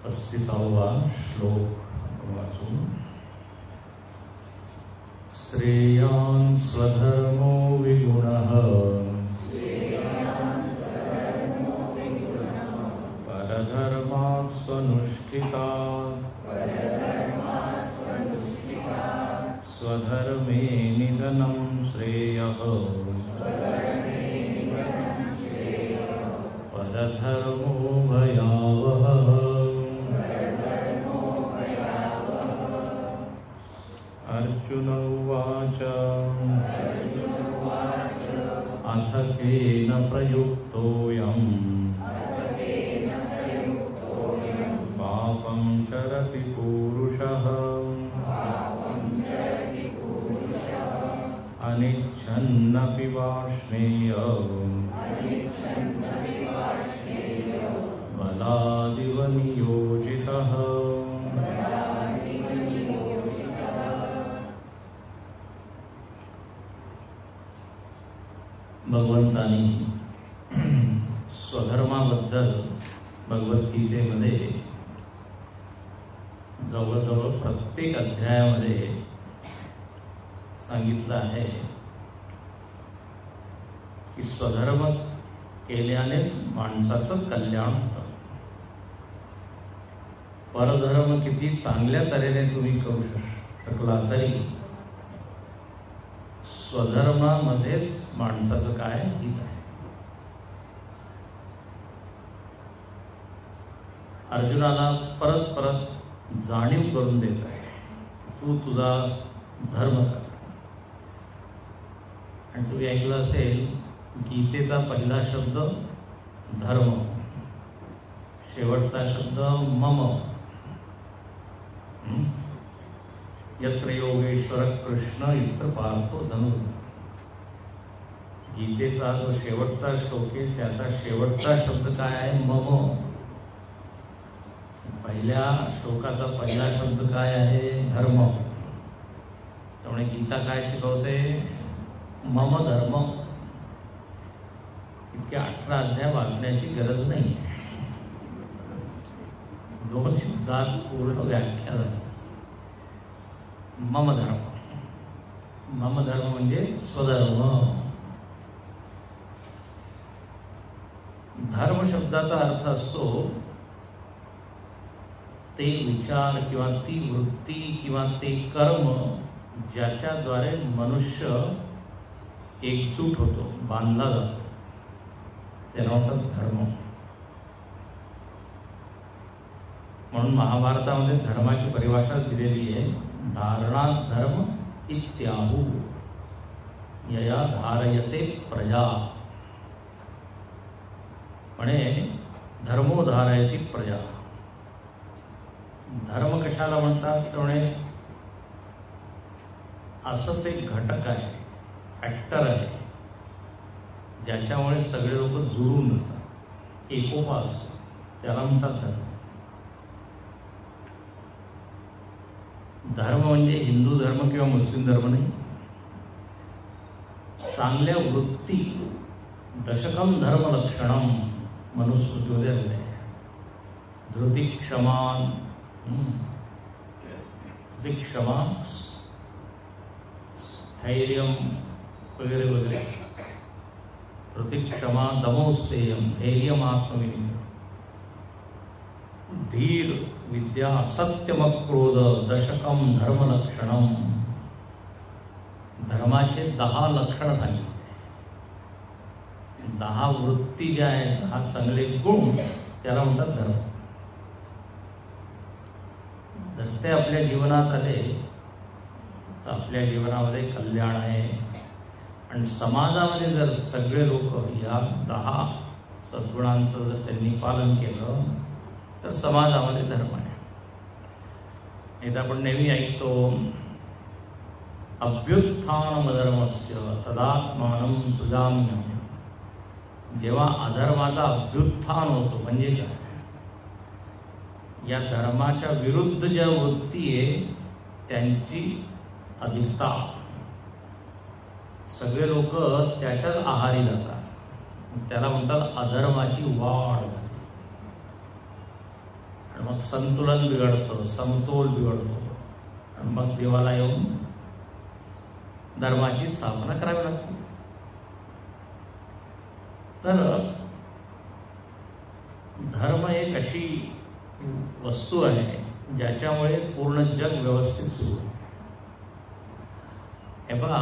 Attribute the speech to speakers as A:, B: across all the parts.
A: 35वा श्लोक वाचून. श्रेयान् स्वधर्मो विगुणः परधर्मात् स्वनुष्ठितात् स्वधर्मे निधनं श्रेयः परधर्मो भयावहः. अर्जुन उवाच अथ केन प्रयुक्तोऽयं पापं चरति पूरुषः अनिच्छन्नपि वाष्णेयम् बलादिव नियोजितः. भगवंतानी स्वधर्माबद्दल भगवद्गीतेमध्ये जवळजवळ प्रत्येक अध्यायामध्ये सांगितलं आहे की स्वधर्म केल्यानेच माणसाचं कल्याण होतं. परधर्म किती चांगल्या तऱ्हेने तुम्ही करू शकला तरी स्वधर्मामध्येच माणसाचं काय हित आहे. अर्जुनाला परत परत जाणीव करून देत आहे तू तुझा धर्म कर. आणि तुम्ही ऐकलं असेल गीतेचा पहिला शब्द धर्म, शेवटचा शब्द मम. यत्र योगेश्वर कृष्ण यत्र पार्थो धनु. गीतेचा जो शेवटचा श्लोक आहे त्याचा शेवटचा शब्द काय आहे? मम. पहिल्या श्लोकाचा पहिला शब्द काय आहे? धर्म. त्यामुळे गीता काय शिकवते? मम धर्म. इतके 18 अध्याय वाचण्याची गरज नाही. 2 शब्दात पूर्ण व्याख्या झाली. मम धर्म. मम धर्म म्हणजे स्वधर्म. धर्म शब्दाचा अर्थ असतो ते विचार किंवा ती वृत्ती किंवा ते कर्म ज्याच्याद्वारे मनुष्य एकजूट होतो, बांधला जातो, त्याला म्हणतात धर्म. म्हणून महाभारतामध्ये धर्माची परिभाषा दिलेली आहे. धारणात् धर्म इत्याहु यया धारयते प्रजा. म्हणे धर्मो धारयति प्रजा. धर्म कशाला म्हणतात? त्यामुळे असं ते घटक आहे, फॅक्टर आहे, ज्याच्यामुळे सगळे लोक जुळून येतात, एकोपा असतो, त्याला म्हणतात धर्म. धर्म म्हणजे हिंदू धर्म किंवा मुस्लिम धर्म नाही. चांगल्या वृत्ती, दशकम धर्म लक्षणम मनुस्मृतीमध्ये आलेलं आहे. धृती क्षमा, क्षमा, स्थैर्यम वगैरे वगैरे. धृती क्षमा, दमोस्तेयम, धैर्यम, आत्मविनिग्रह, धीर, विद्या, सत्यमक्रोध, दशकम धर्मलक्षणम. धर्माचे 10 लक्षण सांगितले. 10 वृत्ती ज्या आहेत, 10 चांगले गुण, त्याला म्हणतात धर्म. जर ते आपल्या जीवनात आले तर आपल्या जीवनामध्ये कल्याण आहे. आणि समाजामध्ये जर सगळे लोक या 10 सद्गुणांचं जर त्यांनी पालन केलं तर समाजामध्ये धर्म आहे. नाही तर आपण नेहमी ऐकतो अभ्युत्थानमधर्मस्य तदात्मानं सुजाम्यहम्. जेव्हा अधर्माचा अभ्युत्थान होतो म्हणजे काय? या धर्माच्या विरुद्ध ज्या वृत्ती आहे त्यांची अधिकता, सगळे लोक त्याच्याच आहारी जातात, त्याला म्हणतात अधर्माची वाढ. मग संतुलन बिघडतं, समतोल बिघडतो आणि मग देवाला येऊन धर्माची स्थापना करावी लागते. तर धर्म एक अशी वस्तू आहे ज्याच्यामुळे पूर्ण जग व्यवस्थित सुरू आहे. हे पहा,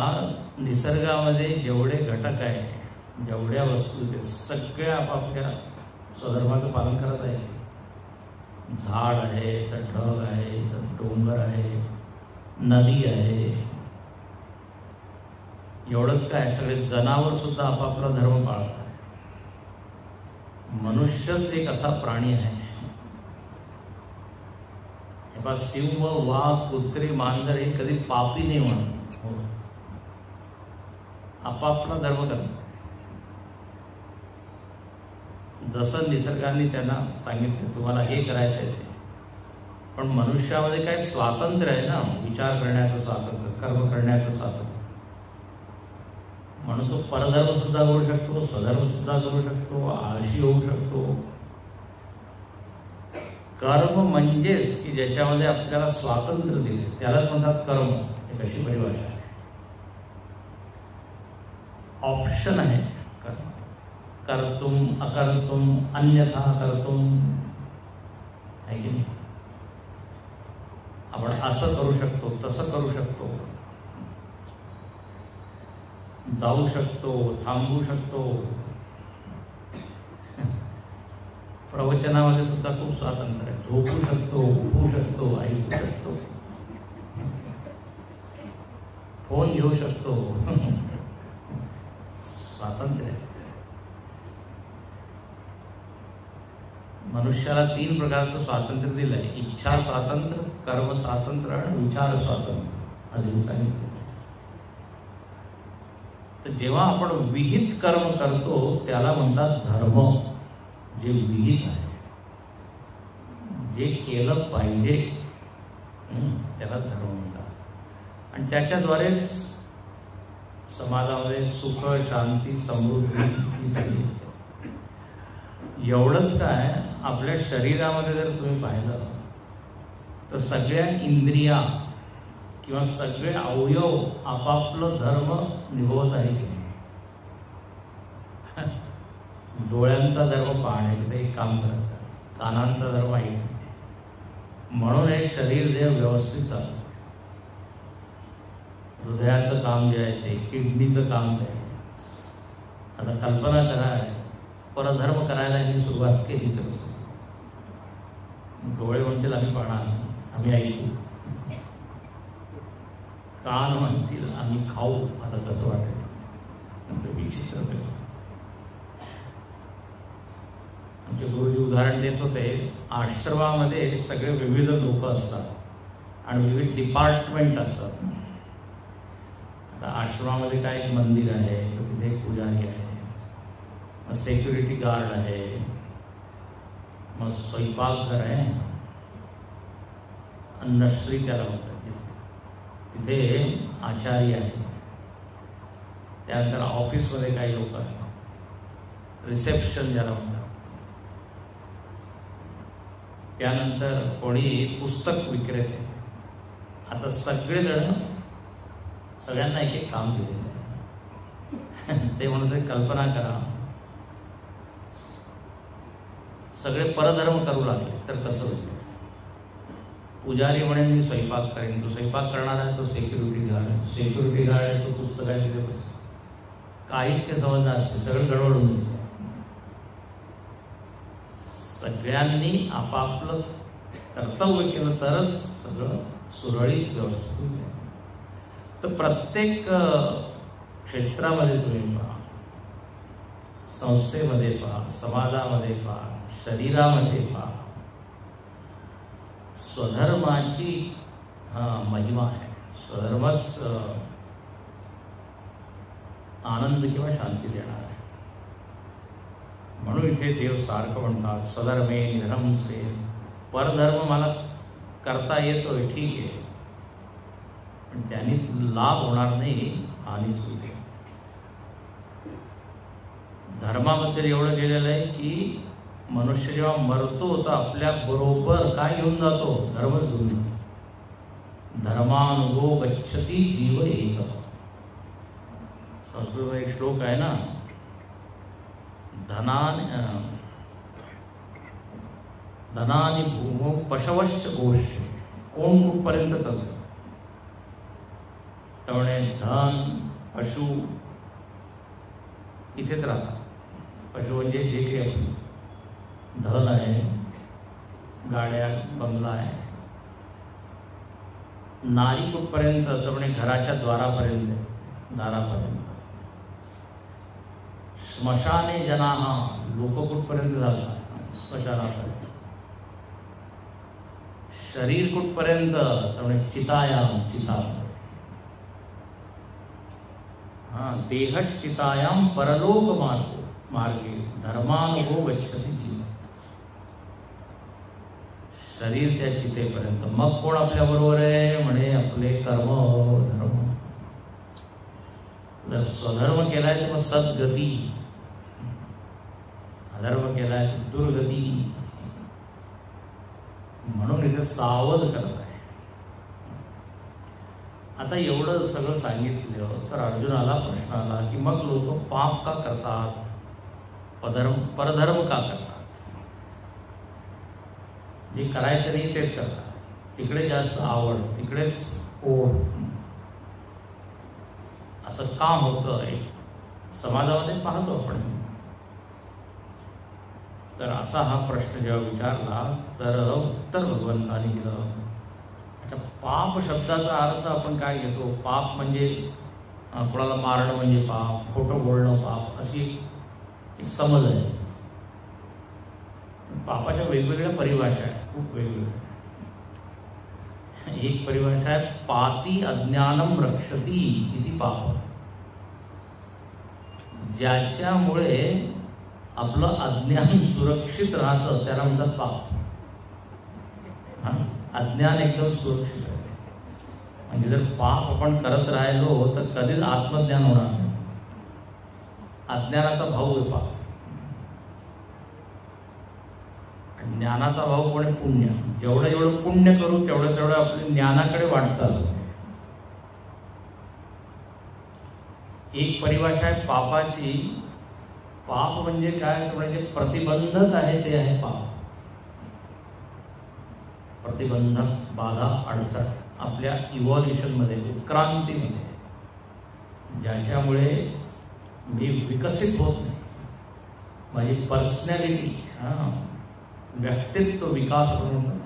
A: निसर्गामध्ये जेवढे घटक आहे, जेवढ्या वस्तू आहेत, सगळ्या आपापल्या स्वधर्माचं पालन करत आहे. झाड आहे, तर ढग आहे, तर डोंगर आहे, नदी आहे. एवढंच काय, सगळे जनावर सुद्धा आपापला धर्म पाळतात. मनुष्यच एक असा प्राणी आहे. सिंह, वाघ, कुत्री, मांजर हे कधी पापी नाही म्हणून आपापला धर्म करतात. जसं निसर्गाने त्यांना सांगितलं तुम्हाला हे करायचं आहे, पण मनुष्यामध्ये काय स्वातंत्र्य आहे ना, विचार करण्याचं स्वातंत्र्य, कर्म करण्याचं स्वातंत्र्य. म्हणून तो परधर्म सुद्धा करू शकतो, स्वधर्म सुद्धा करू शकतो, आळशी होऊ शकतो. कर्म म्हणजेच की ज्याच्यामध्ये आपल्याला स्वातंत्र्य दिले त्यालाच म्हणतात कर्म. एक अशी परिभाषा आहे. ऑप्शन आहे कर्म. कर्तुम, अकर्तुम, अन्यथा कर्तुम आहे की नाही. आपण असं करू शकतो, तसं करू शकतो, जाऊ शकतो, थांबू शकतो. प्रवचनामध्ये सुद्धा खूप स्वातंत्र्य आहे. झोपू शकतो, उठू शकतो, ऐकू शकतो, फोन घेऊ शकतो. स्वातंत्र्य. मनुष्याला 3 प्रकारचं स्वातंत्र्य दिलंय. इच्छा स्वातंत्र्य, कर्म स्वातंत्र्य आणि विचार स्वातंत्र्य आधी सांगितलं. तर जेव्हा आपण विहित कर्म करतो त्याला म्हणतात धर्म. जे विहित आहे, जे केलं पाहिजे त्याला धर्म म्हणतात. आणि त्याच्याद्वारेच समाजामध्ये सुख, शांती, समृद्धी ही सगळी. एवढंच काय, आपल्या शरीरामध्ये जर तुम्ही पाहिलं तर सगळ्या इंद्रिया किंवा सगळे अवयव आपापलं धर्म निभवत आहे की नाही. डोळ्यांचा धर्म पाहण्याचं एक काम करत, कानांचा धर्म ऐकणे. म्हणून हे शरीर देह व्यवस्थित चालतं. हृदयाचं काम जे आहे ते, किडनीचं काम जे आहे. आता कल्पना करा, परधर्म करायला यांनी सुरुवात केली तर डोळे म्हणतील आम्ही पाहणार नाही, आम्ही ऐकू. कान म्हणतील आम्ही खाऊ. आता कसं वाटेल, विचित्र. आमचे गुरुजी उदाहरण देत होते, आश्रमामध्ये सगळे विविध लोक असतात आणि विविध डिपार्टमेंट असतात. आता आश्रमामध्ये काय, एक मंदिर आहे, तर तिथे एक पुजारी आहे, मग सिक्युरिटी गार्ड आहे, मग स्वयंपाकघर आहे, अन्नश्री त्याला म्हणतात, तिथे आचार्य आहे. त्यानंतर ऑफिसमध्ये काही लोक आहेत, रिसेप्शन ज्याला म्हणतात. त्यानंतर कोणी पुस्तक विक्रेते. आता सगळेजण सगळ्यांना एक एक काम दिलेलं आहे. ते म्हणते कल्पना करा, सगळे परधर्म करू लागले तर कसं होईल. पुजारी म्हणे मी स्वयंपाक करेन, तो स्वयंपाक करणार आहे, तो सिक्युरिटी गार्ड आहे, सिक्युरिटी गार्ड आहे, तो पुस्तक आहे तिथे बस. काहीच ते समजणार असते, सगळं गडबड होऊन जाईल. सगळ्यांनी आपापलं कर्तव्य केलं तरच सगळं सुरळीत व्यवस्थित होईल. तर प्रत्येक क्षेत्रामध्ये तुम्ही पहा, संस्थेमध्ये पहा, समाजामध्ये पहा, शरीरामध्ये पहा, स्वधर्माची महिमा आहे. स्वधर्मच आनंद किंवा शांती देणार आहे. म्हणून इथे देव सारखं म्हणतात स्वधर्मे निधनम श्रेय. परधर्म मला करता येतोय ठीक आहे, पण त्यांनी लाभ होणार नाही, हानीच होईल. धर्माबद्दल एवढं गेलेलं आहे की मनुष्य जेव्हा मरतो तर आपल्या बरोबर काय घेऊन जातो? धर्मच घेऊन जातो. धर्मानुगो गच्छति जीव एक. संस्कृत एक श्लोक आहे ना, धनानी भूमो पशवश्च गोष्ट. कोण कुठपर्यंत चालतं? त्यामुळे धन पशु इथेच राहतात. पशु म्हणजे जे काही धन आहे, गाड्या बंगला आहे. नारी कुठपर्यंत? त्यामुळे घराच्या दारापर्यंत. स्मशाने जनाः, लोक कुठपर्यंत जातात? स्मशानापर्यंत. शरीर कुठपर्यंत? त्यामुळे चितायाम, चितापर्यंत. देहश्चितायाम परलोक मार्गे धर्मानुगो गच्छति जीव. शरीर त्या चितेपर्यंत. मग कोण आपल्या बरोबर आहे? म्हणे आपले कर्म धर्म. जर स्वधर्म केलाय तर मग सद्गती, अधर्म केलाय तर दुर्गती. म्हणून इथे सावध करत आहे. आता एवढं सगळं सांगितलं तर अर्जुनाला प्रश्न आला की मग लोक पाप का करतात? परधर्म का करतात? जे करायचं नाही तेच करतात. तिकडे जास्त आवड, तिकडेच ओढ. असं का होतं? एक समाजामध्ये पाहतो आपण. तर असा हा प्रश्न जेव्हा विचारला तर उत्तर भगवंताने दिलं. अच्छा, पाप शब्दाचा अर्थ आपण काय घेतो? पाप म्हणजे कोणाला मारणं म्हणजे पाप, खोटं बोलणं पाप, अशी एक समज आहे. पापाच्या वेगवेगळ्या परिभाषा आहेत, खूप वेगवेगळ्या. एक परिभाषा आहे पाती अज्ञानम रक्षती इति पाप. ज्याच्यामुळे आपलं अज्ञान सुरक्षित राहतं त्याला म्हणतात पाप. अज्ञान एकदम सुरक्षित आहे. म्हणजे जर पाप आपण करत राहिलो तर कधीच आत्मज्ञान होणार नाही. अज्ञानाचा भाऊ आहे पाप. ज्ञानाचा भाऊ कोण आहे? पुण्य. जेवढं जेवढं पुण्य करू तेवढं आपल्या ज्ञानाकडे वाटचाल. एक परिभाषा आहे पापाची. पाप म्हणजे काय? म्हणजे प्रतिबंधक आहे ते आहे पाप. प्रतिबंधक, बाधा, अडचण आपल्या इव्हॉल्युशनमध्ये, उत्क्रांतीमध्ये, ज्याच्यामुळे मी विकसित होत नाही. माझी पर्सनॅलिटी, व्यक्तित्व विकास होत नाही.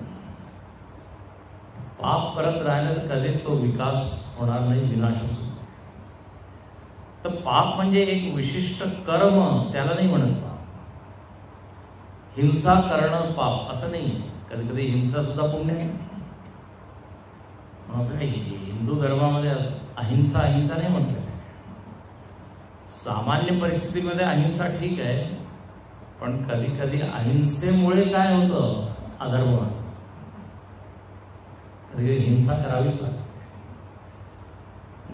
A: पाप करत राहिलं तर कधीच तो विकास होणार नाही, विनाश होतो. तर पाप म्हणजे एक विशिष्ट कर्म, त्याला नाही म्हणत पाप. हिंसा करणं पाप असं नाही. कधी कधी हिंसा सुद्धा पुण्य आहे. आपल्या हिंदू धर्मामध्ये अहिंसा नाही म्हटलं. सामान्य परिस्थितीमध्ये अहिंसा ठीक आहे, पण कधी कधी अहिंसेमुळे काय होतं? अधर्म. कधी हिंसा करावीच लागते.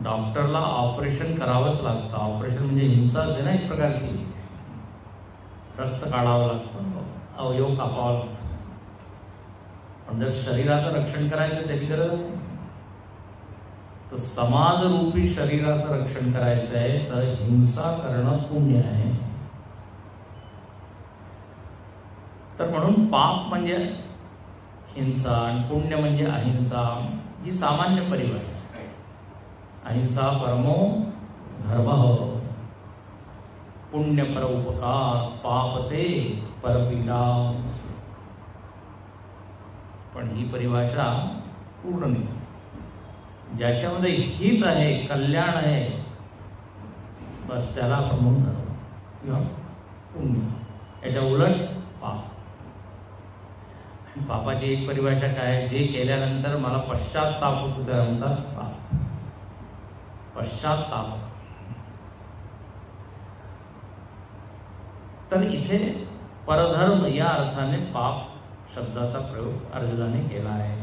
A: डॉक्टरला ऑपरेशन करावंच लागतं. ऑपरेशन म्हणजे हिंसा आहे ना एक प्रकारची. रक्त काढावं लागतं, अवयव कापावं लागतं. पण जर शरीराचं रक्षण करायचं त्याची गरज नाही. तर समाजरूपी शरीराचं रक्षण करायचं आहे तर हिंसा करणं पुण्य आहे. तर म्हणून पाप म्हणजे हिंसा आणि पुण्य म्हणजे अहिंसा, ही सामान्य परिभाषा. अहिंसा परमो धर्मः, पुण्य पर उपकार, पाप ते परपीडा. पण ही परिभाषा पूर्ण नाही. ज्याच्यामध्ये हित आहे, कल्याण आहे, बस त्याला आपण म्हणून धर्म किंवा पुण्य. याच्या उलट पाप. पापाची एक परिभाषा काय? जे केल्यानंतर मला पश्चाताप होतो त्याला म्हणतात पाप. पश्चाताप. तर इथे परधर्म या अर्थाने पाप शब्दाचा प्रयोग अर्जुनाने केला आहे.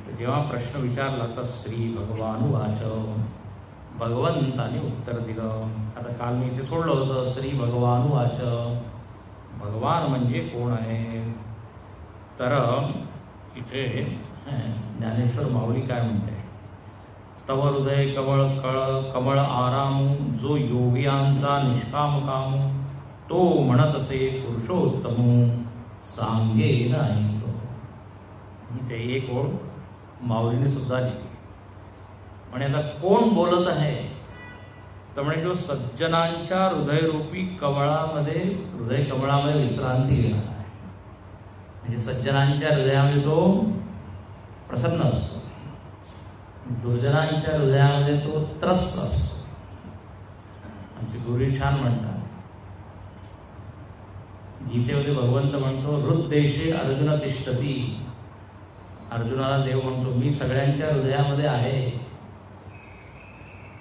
A: तर जेव्हा प्रश्न विचारला तर श्री भगवानुवाच, भगवंताने उत्तर दिलं. आता काल मी इथे सोडलं होतं श्री भगवानुवाच, भगवान म्हणजे कोण आहे? तर इथे ज्ञानेश्वर माऊली काय म्हणते? तव हृदय कमळ आरामू, जो योगियांचा निष्काम कामू, तो म्हणत असे पुरुषोत्तमू, सांगे नाही. इथे एक ओळ माऊलीने सुद्धा लिहिली. म्हणे आता कोण बोलत आहे? तर म्हणे जो सज्जनांच्या हृदयरूपी कमळामध्ये, हृदय कमळामध्ये विश्रांती घेणार आहे. म्हणजे सज्जनांच्या हृदयामध्ये तो प्रसन्न असतो, दुर्जनांच्या हृदयामध्ये तो त्रस्त असतो. आमचे गुरु छान म्हणतात, गीतेमध्ये भगवंत म्हणतो हृद्देशे अर्जुन तिष्ठती. अर्जुनाला देव म्हणतो मी सगळ्यांच्या हृदयामध्ये आहे,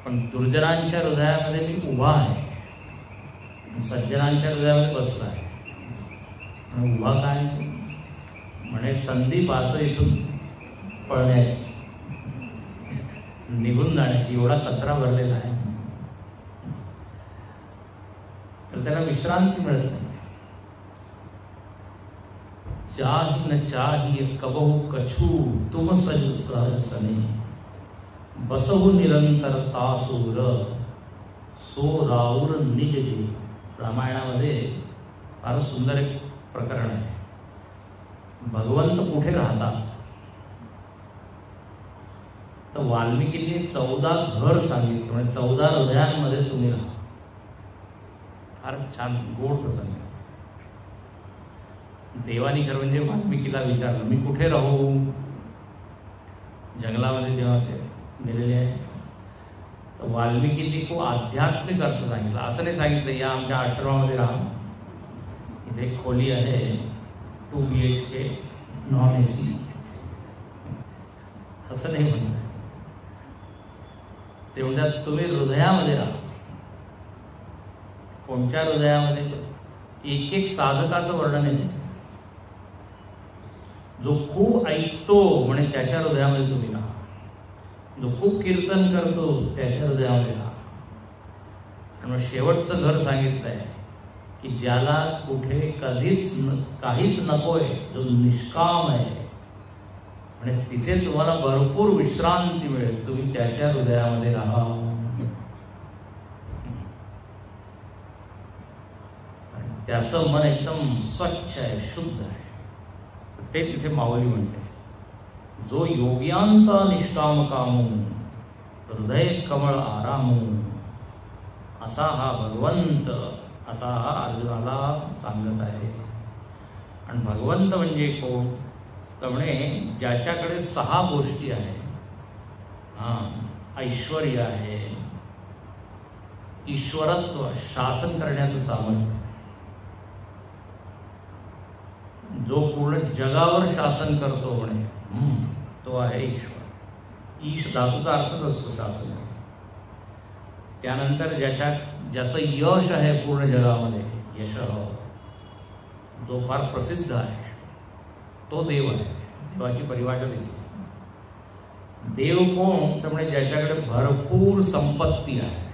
A: पण दुर्जनांच्या हृदयामध्ये मी उभा आहे, सज्जनांच्या हृदयामध्ये बसला आहे. उभा काय? म्हणे संधी पाहतो इथून पळण्याची, निघून जाण्याची, एवढा कचरा भरलेला आहे, तर त्याला विश्रांती मिळत नाही. चाही न चाही कबहू कछू, तुम सहज सने, बसहु निरंतर तासूर, सो राऊर निज जे. रामायणामध्ये फार सुंदर एक प्रकरण आहे. भगवंत कुठे राहतात? तर वाल्मिकींनी 14 घर सांगितलं, म्हणजे 14 हृदयांमध्ये तुम्ही राहा. फार छान गोड प्रसंग. देवानी खरं म्हणजे वाल्मिकीला विचारलं मी कुठे राहू? जंगलामध्ये जेव्हा ते गेलेले आहे, तर वाल्मिकींनी खूप आध्यात्मिक अर्थ सांगितला. असं नाही सांगितलं या आमच्या आश्रमामध्ये राहा, इथे खोली आहे 2 BHK नॉन AC, असं नाही म्हणलं. ते म्हणतात तुम्ही हृदयामध्ये राहा. कोणत्या हृदयामध्ये? एक एक साधकाचं वर्णन आहे. जो खूप ऐकतो म्हणे त्याच्या हृदयामध्ये तुम्ही राहा, जो खूप कीर्तन करतो त्याच्या हृदयामध्ये राहा. आणि मग शेवटचं घर सांगितलंय की ज्याला कुठे कधीच काहीच नकोय, जो निष्काम आहे, म्हणजे तिथे तुम्हाला भरपूर विश्रांती मिळेल, तुम्ही त्याच्या हृदयामध्ये राहा. त्याचं मन एकदम स्वच्छ आहे, शुद्ध आहे. ते तिथे माऊली म्हणते जो योग्यांचा निष्काम कामू, हृदय कमळ आरामू, असा हा भगवंत आता हा अर्जुनाला सांगत आहे. आणि भगवंत म्हणजे कोण? तर म्हणे ज्याच्याकडे 6 गोष्टी आहेत. ऐश्वर्य आहे, ईश्वरत्व, शासन करण्याचं सामर्थ्य, जो पूर्ण जगावर शासन करतो म्हणे तो आहे ईश्वर. ईश धातूचा अर्थच असतो शासन. त्यानंतर ज्याचं यश आहे पूर्ण जगामध्ये, यश जो फार प्रसिद्ध आहे, तो देव आहे. देवाची परिभाषा दिली. देव कोण? तर म्हणजे ज्याच्याकडे भरपूर संपत्ती आहे,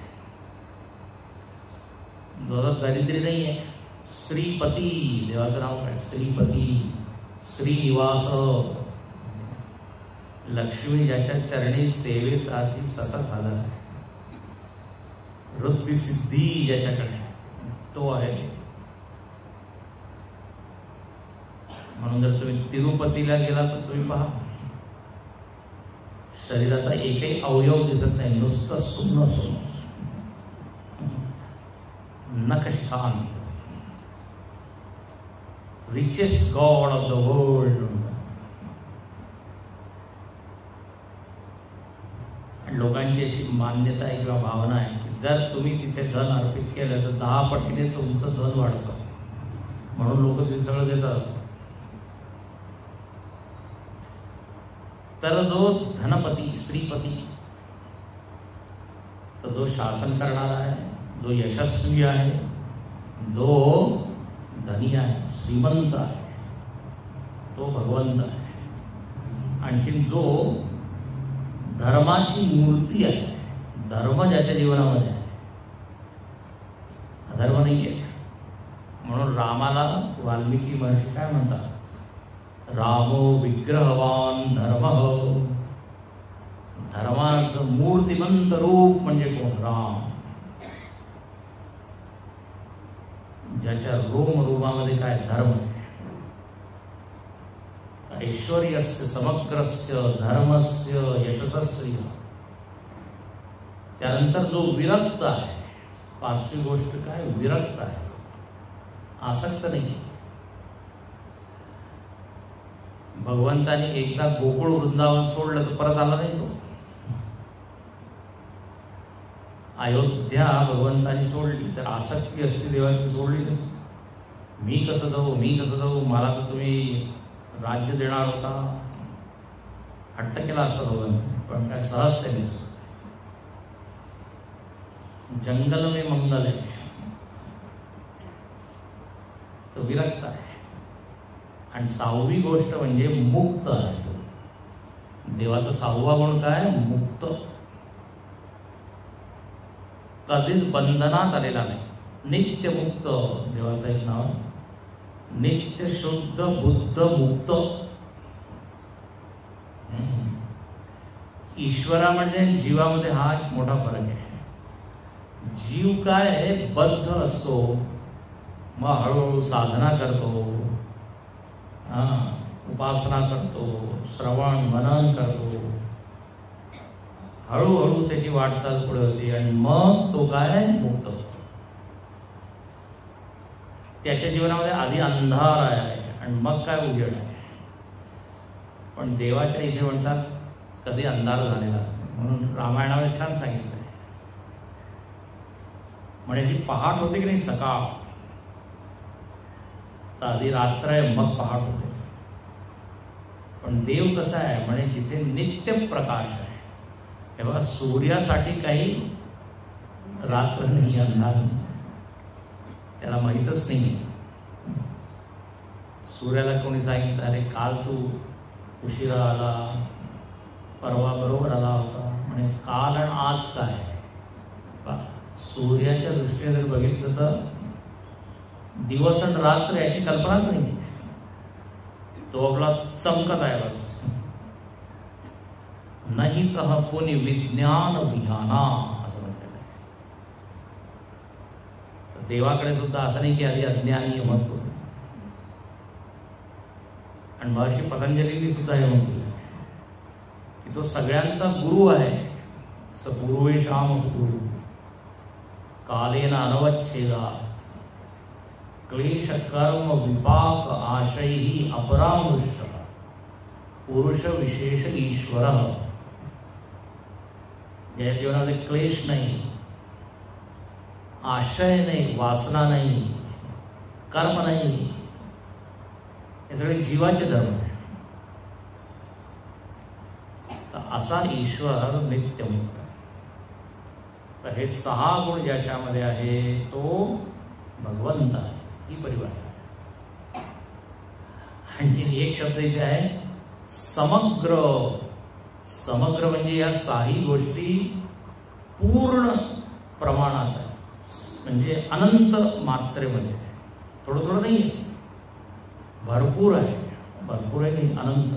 A: जो दरिद्री नाही आहे. श्रीपती, देवाचं नाव काय? श्रीपती, श्रीनिवास. लक्ष्मी ज्याच्या चरणी सेवेसाठी सतत हजर आहे. वृद्धी सिद्धी ज्याच्याकडे तो आहे. म्हणून जर तुम्ही तिरुपतीला गेला तर तुम्ही पहा शरीराचा एकही अवयव दिसत नाही, नुसतं सुन्न सुन्न, नख शांत. richest God of the world. लोकांची अशी मान्यता आहे किंवा भावना आहे की जर तुम्ही तिथे धन अर्पित केलं तर 10 पटीने तुमचं धन वाढतं, म्हणून लोक तिथे सगळं देतात. तर जो धनपती, श्रीपती, तर जो शासन करणारा आहे, जो यशस्वी आहे, जो धनी आहे, श्रीमंत आहे, तो भगवंत आहे. आणखीन जो धर्माची मूर्ती आहे, धर्म ज्याच्या जीवनामध्ये आहे, अधर्म नाही आहे, म्हणून म्हणून रामाला वाल्मिकी महर्षी काय म्हणतात, रामो विग्रहवान धर्म, धर्माचं मूर्तिमंत रूप म्हणजे कोण, राम, ज्याच्या रोमरूपामध्ये काय धर्म आहे. ऐश्वर्यस्य समग्रस्य धर्मस्य यशस्स्य. त्यानंतर जो विरक्त आहे, पाचवी गोष्ट काय, विरक्त आहे, आसक्त नाही. भगवंतानी एकदा गोकुळ वृंदावन सोडलं तर परत आला नाही तो. अयोध्या भगवंतानी सोडली तर आसक्ती असती देवाची सोडली नसती. मी कसं जाऊ, मी कसं जाऊ, मला तर तुम्ही राज्य देणार होता, हट्ट केला असता भगवंतानी, पण काय सहज त्यांनी. जंगल में मंगल आहे, तो विरक्त आहे. आणि सहावी गोष्ट म्हणजे मुक्त आहे. देवाचा सहावा गुण काय, मुक्त, कधीच बंधनात आलेला नाही, नित्य मुक्त. देवाचं एक नाव नित्य शुद्ध बुद्ध मुक्त. ईश्वरामध्ये जीवामध्ये हा एक मोठा फरक आहे. जीव काय आहे, बद्ध असतो, मग हळूहळू साधना करतो, उपासना करतो, श्रवण मनन करतो, हळूहळू त्याची वाटचाल पुढे होती आणि मग तो काय मुक्त होतो. त्याच्या जीवनामध्ये आधी अंधार आहे आणि मग काय उजेड आहे. पण देवाच्या इथे म्हणतात कधी अंधार झालेला असतो. म्हणून रामायणामध्ये छान सांगितलं आहे, म्हणजे जी पहाट होते की नाही सकाळ, तर आधी रात्र आहे मग पहाट होते. पण देव कसा आहे, म्हणजे जिथे नित्य प्रकाश आहे. तेव्हा सूर्यासाठी काही रात्र नाही, अंधार नाही, त्याला माहीतच नाही. सूर्याला कोणी सांगितलं अरे काल तू उशिरा आला, परवा बरोबर आला होता, म्हणजे काल आणि आज काय. सूर्याच्या दृष्टीने जर बघितलं तर दिवस आणि रात्र याची कल्पनाच नाही. तो आपला चमकत आहे बस. नाही तह पुनि विज्ञान विहाना असं म्हटलेलं आहे. देवाकडे सुद्धा असं नाही की आधी अज्ञानी मत होते. आणि महर्षी पतंजलींनी सुद्धा हे म्हटलं की तो सगळ्यांचा गुरु आहे. सपूर्वेशाम गुरु कालेन अनवच्छेदात क्लेश कर्म विपाक आशयही अपरामृष्ट पुरुष विशेष ईश्वर. ज्या जीवनामध्ये क्लेश नाही, आशय नाही, वासना नाही, कर्म नाही, हे सगळे जीवाचे धर्म आहे. तर असा ईश्वर नित्यमुक्त. तर हे सहा गुण ज्याच्यामध्ये आहे तो भगवंत आहे, ही परिभाषा. आणखी एक शब्द इथे आहे समग्र. समग्र म्हणजे या साही गोष्टी पूर्ण प्रमाणात आहे, म्हणजे अनंत मात्रेमध्ये. थोडं थोडं नाही आहे, भरपूर आहे. भरपूर आहे नाही, अनंत.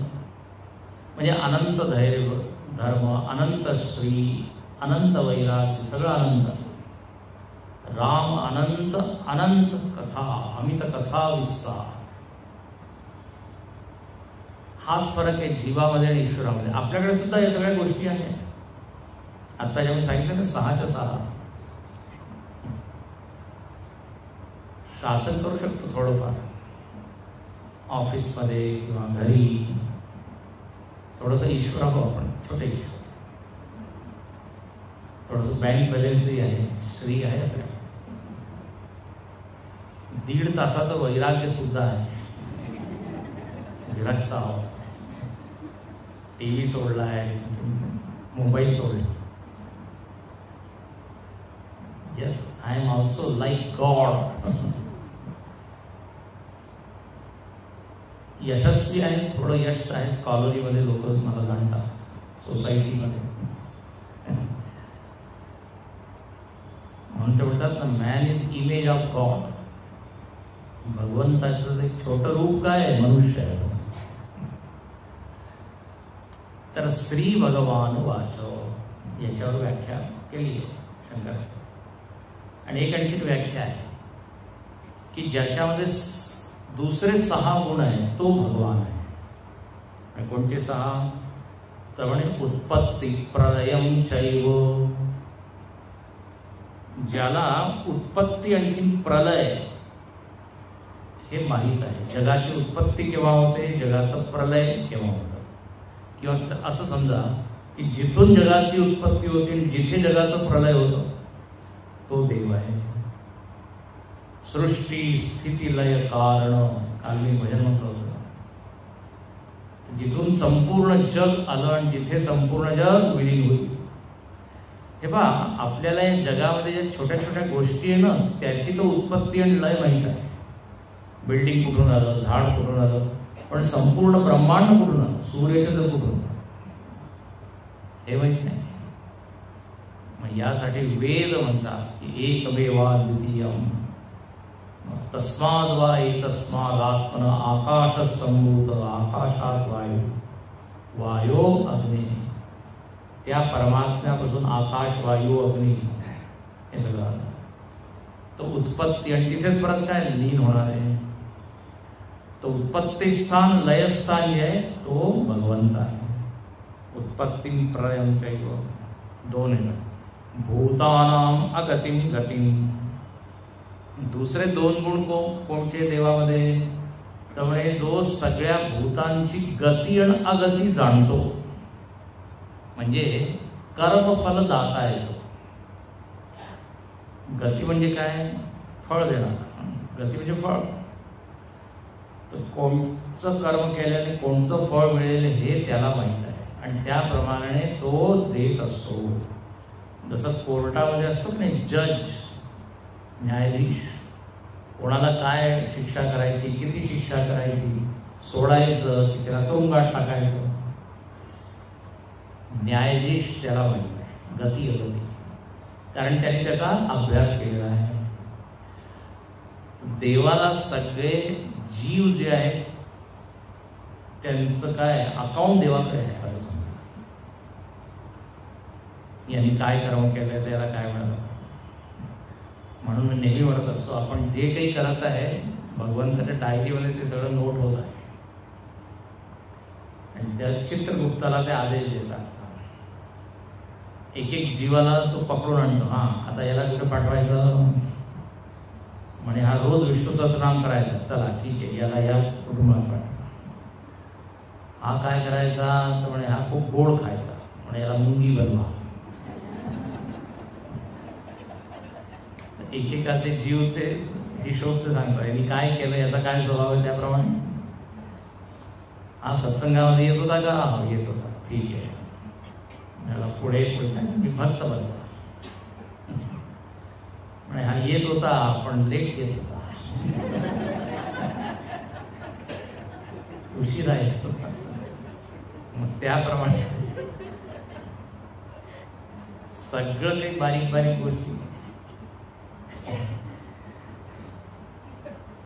A: म्हणजे अनंत धैर्य धर्म, अनंत श्री, अनंत वैराग्य, सगळं अनंत. राम अनंत, अनंत कथा, अमित कथा विस्तार. हाच फरक आहे जीवामध्ये आणि ईश्वरामध्ये. आपल्याकडे सुद्धा या सगळ्या गोष्टी आहेत. आता जेव्हा सांगितलं ना 6च्या 6 शासन करू शकतो थोडंफार, ऑफिसमध्ये किंवा घरी थोडंसं ईश्वर हवं. आपण छोटे ईश्वर, थोडंसं बँक बॅलन्सही आहे, श्री आहे आपल्याला. 1.5 तासाचं वैराग्य सुद्धा आहे. विरक्त आहोत, टीव्ही सोडला आहे, मोबाईल सोडला. Yes, I am also like God. यशस्वी आहे, थोडं यश आहे. कॉलोनीमध्ये लोक मला जाणतात, सोसायटीमध्ये. म्हणून ते म्हणतात ना, man is image of God. भगवंताचं एक छोटं रूप काय आहे? मनुष्य आहे. तर श्री भगवान वाचो याच्यावर व्याख्या केली आहे शंकर. आणि एक आणखी व्याख्या आहे की ज्याच्यामध्ये दुसरे 6 गुण आहेत तो भगवान आहे. आणि कोणते 6? तर म्हणे उत्पत्ती प्रलयम चैव. ज्याला उत्पत्ती आणखी प्रलय हे माहीत आहे. जगाची उत्पत्ती केव्हा होते, जगाचं प्रलय केव्हा होतं. किंवा असं समजा की जिथून जगाची उत्पत्ती होती आणि जिथे जगाचं प्रलय होतं तो देव आहे. सृष्टी स्थिती लय कारण, काल मी भजन म्हटलं होतं. जिथून संपूर्ण जग आलं आणि जिथे संपूर्ण जग विलीन होईल. हे पहा, आपल्याला या जगामध्ये ज्या छोट्या छोट्या गोष्टी आहे ना त्याची तर उत्पत्ती आणि लय माहीत आहे. बिल्डिंग कुठून आलं, झाड कुठून आलं, पण संपूर्ण ब्रह्मांड कुठून आलं, सूर्यचंद्र कुठून हे माहीत नाही. मग यासाठी वेद म्हणतात की एकमेवा द्वितीयम तस्माद वा एतस्माद आत्मन आकाश संभूत आकाशात वायू वायो अग्नी. त्या परमात्म्यापासून आकाश वायू अग्नी हे सगळं. तो उत्पत्ती आणि तिथेच परत काय लीन होणार आहे. तो उत्पत्ती स्थान लयस्थान जे आहे तो भगवंत आहे. उत्पत्ती प्रलयम चैव 2 आहे. भूतानाम अगतिम गतिम. दुसरे 2 गुण कोणते देवामध्ये? त्यामुळे जो सगळ्या भूतांची गती आणि अगती जाणतो. म्हणजे कर्मफल दाता आहे तो. गती म्हणजे काय? फळ देणार. गती म्हणजे फळ. तर कोणचं कर्म केल्याने कोणतं फळ मिळेल हे त्याला माहीत आहे आणि त्याप्रमाणे तो देत असतो. जसं कोर्टामध्ये असतो की नाही जज, न्यायाधीश, कोणाला काय शिक्षा करायची, किती शिक्षा करायची, सोडायचं की त्याला तुरुंगात टाकायचं, न्यायाधीश त्याला माहीत आहे गती अगती, कारण त्याने त्याचा अभ्यास केलेला आहे. देवाला सगळे जीव जे आहेत त्यांचं काय अकाउंट देवाकडे आहे असं समजा. यांनी काय कर्म केलंय त्याला काय मिळालं. म्हणून मी नेहमी म्हणत असतो आपण जे काही करत आहे भगवंताच्या डायरीमध्ये ते सगळं नोट होत आहे आणि त्या चित्रगुप्ताला ते आदेश देतात. एक एक जीवाला तो पकडून आणतो. आता याला कुठे पाठवायचं म्हणे हा रोज विष्णू सहस्रनाम करायचा, चला ठीक आहे याला या कुटुंबात पाठवा. हा काय करायचा तर म्हणे हा खूप गोड खायचा, म्हणे याला मुंगी बनवा. एकेकाचे जीव ते हिशोब ते सांगतो यांनी काय केलं, याचा काय स्वभाव आहे त्याप्रमाणे. हा सत्संगामध्ये येत होता का? येत होता, ठीक आहे याला पुढे मी भक्त बनवा. म्हणजे हा येत होता पण लेट येत होता, उशिरा येत होता. मग त्याप्रमाणे सगळं काही बारीक बारीक गोष्टी.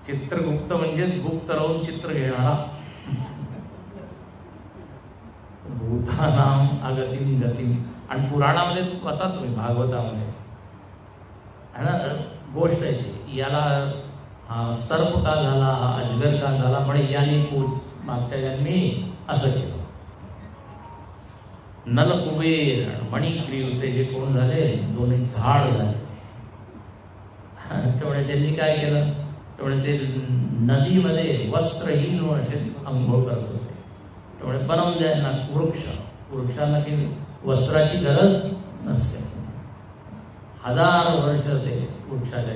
A: चित्रगुप्त म्हणजेच गुप्त राहून चित्र घेणारा. भूतानाम अगतिम गतिम. आणि पुराणामध्ये वाचा तुम्ही भागवतामध्ये है ना गोष्ट आहे याला सर्प का झाला, अजगर का झाला, म्हणे याने मागच्या जन्मी असं केलं. नल कुबेर मणिग्रीव ते जे कोण झाले दोन्ही झाड झाले. त्यामुळे त्यांनी काय केलं, त्यामुळे ते नदीमध्ये वस्त्रहीन असे अंघोळ करत होते. त्यामुळे बनवून द्यायला वृक्षांना की वस्त्राची गरज नसते. 1000 वर्ष ते वृक्षाच्या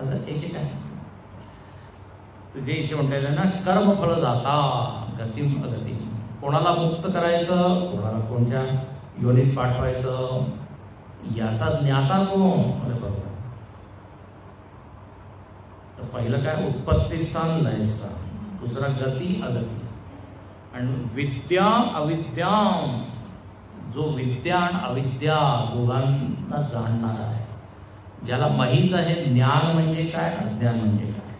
A: असं एक आहे. तुझे इथे म्हणता येईल ना कर्मफलदाता गतिम अगतिम. कोणाला मुक्त करायचं, कोणाला कोणत्या योनीत पाठवायचं याचा ज्ञाता कोण? अरे बरोबर. तर पहिलं काय उत्पत्ती स्थान लयस्थान, दुसरा गती अगती, आणि विद्या अविद्या. जो विद्या आणि अविद्या दोघांना जाणणार आहे, ज्याला माहीत आहे ज्ञान म्हणजे काय अज्ञान म्हणजे काय.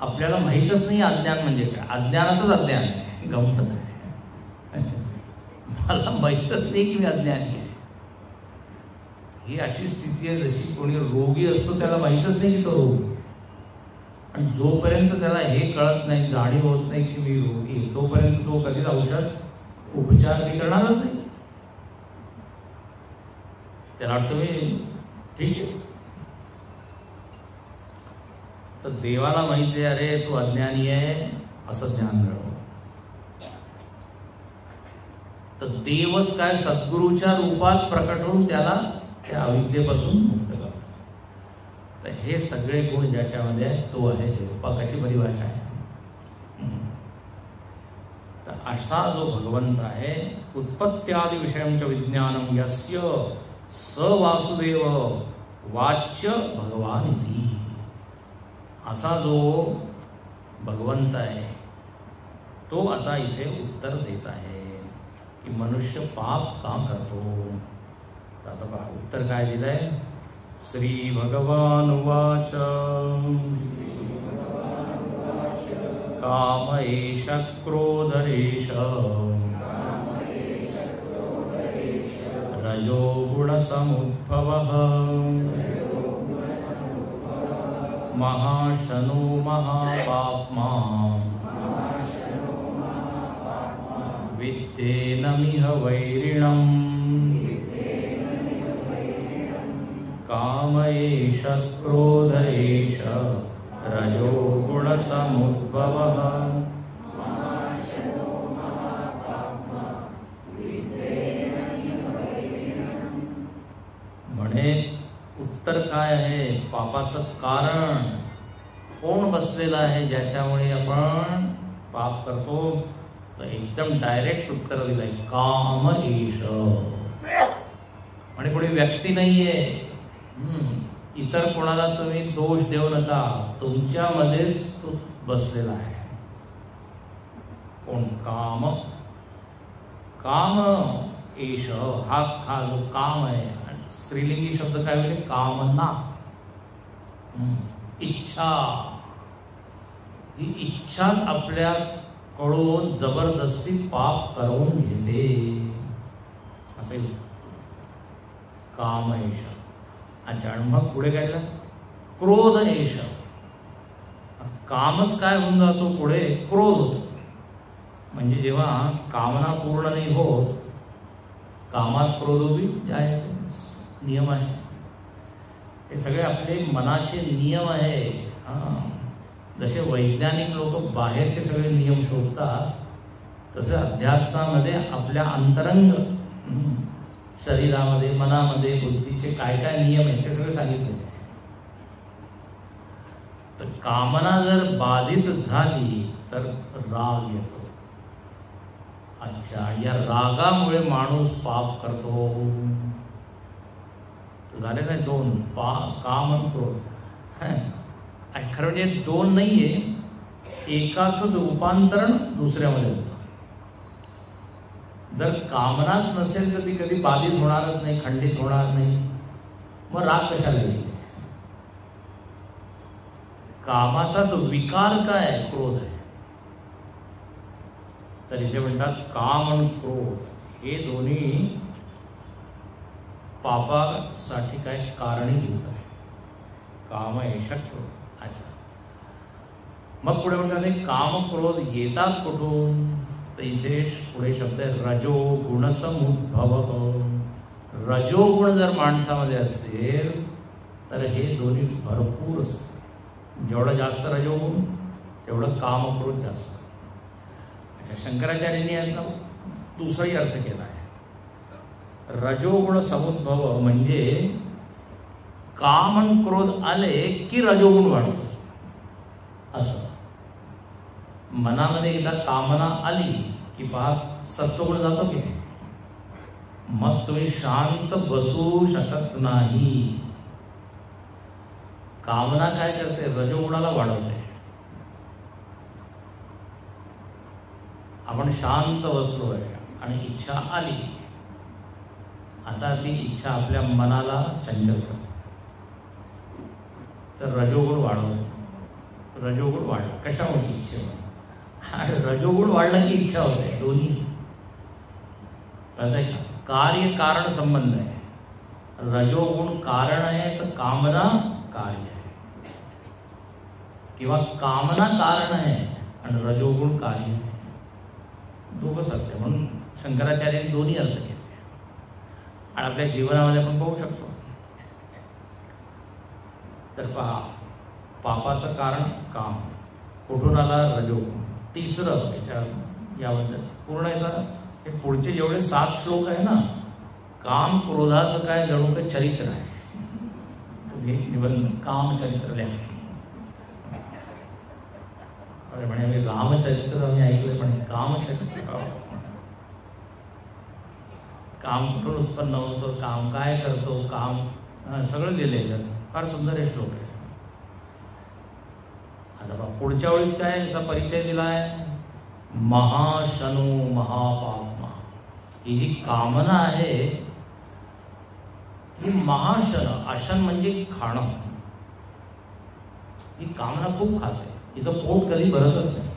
A: आपल्याला माहीतच नाही अज्ञान म्हणजे काय. अज्ञानातच अज्ञान आहे. गंमत आहे. मला माहीतच नाही की मी अज्ञानी आहे. ही अशी स्थिती आहे जशी कोणी रोगी असतो त्याला माहीतच नाही की तो रोगी. आणि जोपर्यंत त्याला हे कळत नाही, जाणीव होत नाही की मी रोगी आहे, तोपर्यंत तो कधीच औषध उपचार मी करणारच नाही. त्याला वाटतं मी ठीक आहे. तर देवाला माहिती आहे अरे तू अज्ञानी आहे, असं ज्ञान मिळव. तर देवच काय सद्गुरूच्या रूपात प्रकट होऊन त्याला त्या अविद्येपासून मुक्त करतो. तर हे सगळे गुण ज्याच्यामध्ये आहे तो आहे देव. कशी परिभाषा आहे. तर असा जो भगवंत आहे, उत्पत्त्यादि विषयांचं विज्ञानम यस्य स वासुदेव वाच्य भगवान इति. असा जो भगवंत आहे तो आता इथे उत्तर देत आहे की मनुष्य पाप का करतो. तर आता पहा उत्तर काय दिलंय. श्री भगवान उवाच काम एष क्रोधरेष रजो गुणसमुद्भवः महाशनो महापाप्मा वित्तेनमिह वैरिणम् काम एष क्रोध एष रजो गुणसमुद्भवः. म्हणे उत्तर काय आहे. पापाचं कारण कोण बसलेलं आहे ज्याच्यामुळे आपण पाप करतो. तर एकदम डायरेक्ट उत्तर दिलंय काम एष. म्हणजे कोणी व्यक्ती नाहीये. इतर कोणाला तुम्ही दोष देऊ नका, तुमच्यामध्येच तो बसलेला आहे. कोण काम. काम एष हा जो काम आहे. स्त्रीलिंगी शब्द काय म्हणजे कामना, इच्छा. ही इच्छा आपल्याकडून जबरदस्ती पाप करवून घेते. असे काम एष. अच्छा. आणि मग पुढे काय झालं. क्रोध एष. कामच काय होऊन जातो पुढे क्रोध होतो. म्हणजे जेव्हा कामना पूर्ण नाही होत, कामात क्रोधोपी जायते. नियम आहे हे सगळे आपले मनाचे नियम आहे. जसे वैज्ञानिक लोक बाहेरचे सगळे नियम शोधतात, तसे अध्यात्मामध्ये आपल्या अंतरंग शरीरामध्ये, मनामध्ये, बुद्धीचे काय काय नियम आहेत ते सगळे सांगितले. तर कामना जर बाधित झाली तर राग येतो. अच्छा. या रागामुळे माणूस पाप करतो. झाले नाही दोन. काम आणि क्रोध. खरं म्हणजे दोन नाहीये, एकाच रूपांतरण दुसऱ्यामध्ये होतं. जर कामनाच नसेल तर ती कधी बाधित होणारच नाही, खंडित होणार नाही. मग राग कशाला येईल. कामाचाच विकार काय क्रोध आहे. तर इथे म्हणतात काम आणि क्रोध हे दोन्ही पापासाठी काय कारणीभूत आहे. काम एष क्रोध. अच्छा. मग पुढे म्हणतात काम क्रोध येतात कुठून. तर इथे पुढे शब्द आहे रजो गुणसमुद्भव. रजोगुण जर माणसामध्ये असेल तर हे दोन्ही भरपूर असते. जेवढं जास्त रजोगुण तेवढं काम क्रोध जास्त. अच्छा. शंकराचार्यांनी याचा दुसराही अर्थ केला आहे. रजोगुण समुद्भव म्हणजे काम आणि क्रोध आले की रजोगुण वाढतो. असं मनामध्ये एकदा कामना आली की पहा सत्वगुण जातो की नाही. मग तुम्ही शांत बसू शकत नाही. कामना काय करते, रजोगुणाला वाढवते. आपण शांत बसलोय आणि इच्छा आली, आता ती इच्छा आपल्या मनाला चंचल करते, तर रजोगुण वाढवतो. रजोगुण वाढला. कशामुळे? इच्छेमुळे. आणि रजोगुण वाढला की इच्छा होते, दोन्ही. कळतंय का? कार्य कारण संबंध आहे. रजोगुण कारण आहे तर कामना कार्य आहे, किंवा कामना कारण आहे आणि रजोगुण कार्य आहे. दोघं सत्य. म्हणून शंकराचार्यांनी दोन्ही अर्थ केले. आणि आपल्या जीवनामध्ये आपण पाहू शकतो. तर पहा, पापाचं कारण काम, कुठून आला? रजोगुण. तिसरं याबद्दल पूर्ण याचा हे पुढचे जेवढे 7 श्लोक आहे ना, काम क्रोधाचं काय जणू काही चरित्र आहे. तुम्ही निबंध काम चरित्र लिहा. अरे म्हणे मी रामचरित्र मी ऐकलं, पण कामचरित्र काम कुठून उत्पन्न होतं, काम काय करतो, काम सगळं लिहिलंय. फार सुंदर हे श्लोक आहे. आता पुढच्या वेळीत काय याचा परिचय दिलाय? महाशनु महापाप्मा. ही जी कामना आहे ही महाशन, आशन म्हणजे खाणं. ही कामना खूप खाते. इथं पोट कधी भरतच नाही.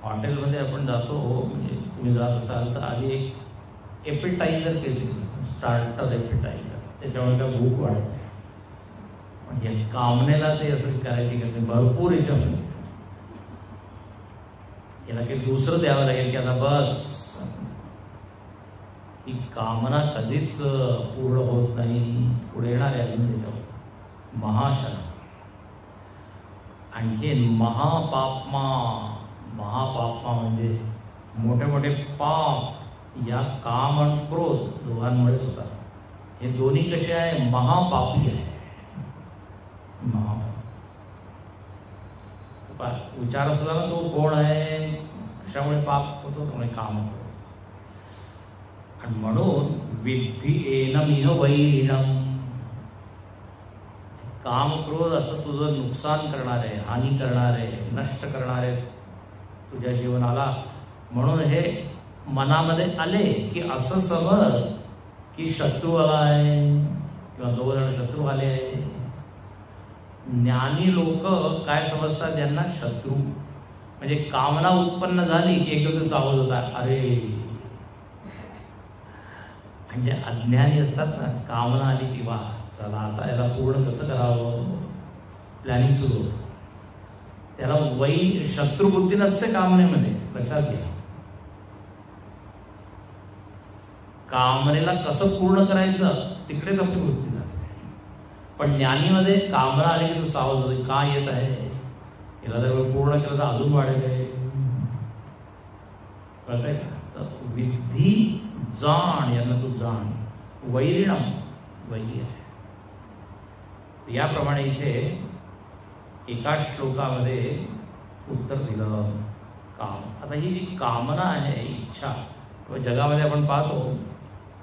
A: हॉटेलमध्ये आपण जातो, म्हणजे तुम्ही जात असाल तर आधी एक एपिटायझर केली, स्टार्टर एपिटायझर, त्याच्यामुळे काय भूक वाढते. म्हणजे कामनेला ते असं करायची की भरपूर याच्यामध्ये याला काही दुसरं द्यावं लागेल की आता बस. ही कामना कधीच पूर्ण होत नाही. पुढे येणार आहे अजून त्याच्यावर महाशन. आणखी महापाप्मा. महापाप्मा म्हणजे मोठे मोठे पाप या काम आणि क्रोध दोघांमुळेच होतात. हे दोन्ही कसे आहे? महापापी आहे. विचार असला ना, तो कोण आहे, कशामुळे पाप होतो? त्यामुळे काम होतो. आणि म्हणून विद्धी एनमिह वैरिणम. काम क्रोध असं तुझं नुकसान करणारे, हानी करणारे, नष्ट करणारे तुझ्या जीवनाला. म्हणून हे मनामध्ये आले की असं समज की शत्रू आला आहे किंवा 2 जण शत्रू आले आहे. ज्ञानी लोक काय समजतात? ज्यांना शत्रू म्हणजे कामना उत्पन्न झाली की एकदम सावध होतात. अरे, म्हणजे अज्ञानी असतात ना, कामना आली की वा चला आता याला पूर्ण कसं करावं, प्लॅनिंग सुरू होतं. त्याला शत्रुबुद्धी नसते कामनेमध्ये, लक्षात घ्या. कामनेला कसं पूर्ण करायचं तिकडेच आपली वृत्ती जाते. पण ज्ञानीमध्ये कामना आली की तू सावध होते. का येत आहे? याला जर पूर्ण केलं तर अजून वाढेल. कळतंय का? तर विद्धी जाण, यांना तू जाण. वैरिणम, वैरी आहे. याप्रमाणे इथे एका श्लोकामध्ये उत्तर दिलं काम. आता ही जी कामना आहे, इच्छा, जगामध्ये आपण पाहतो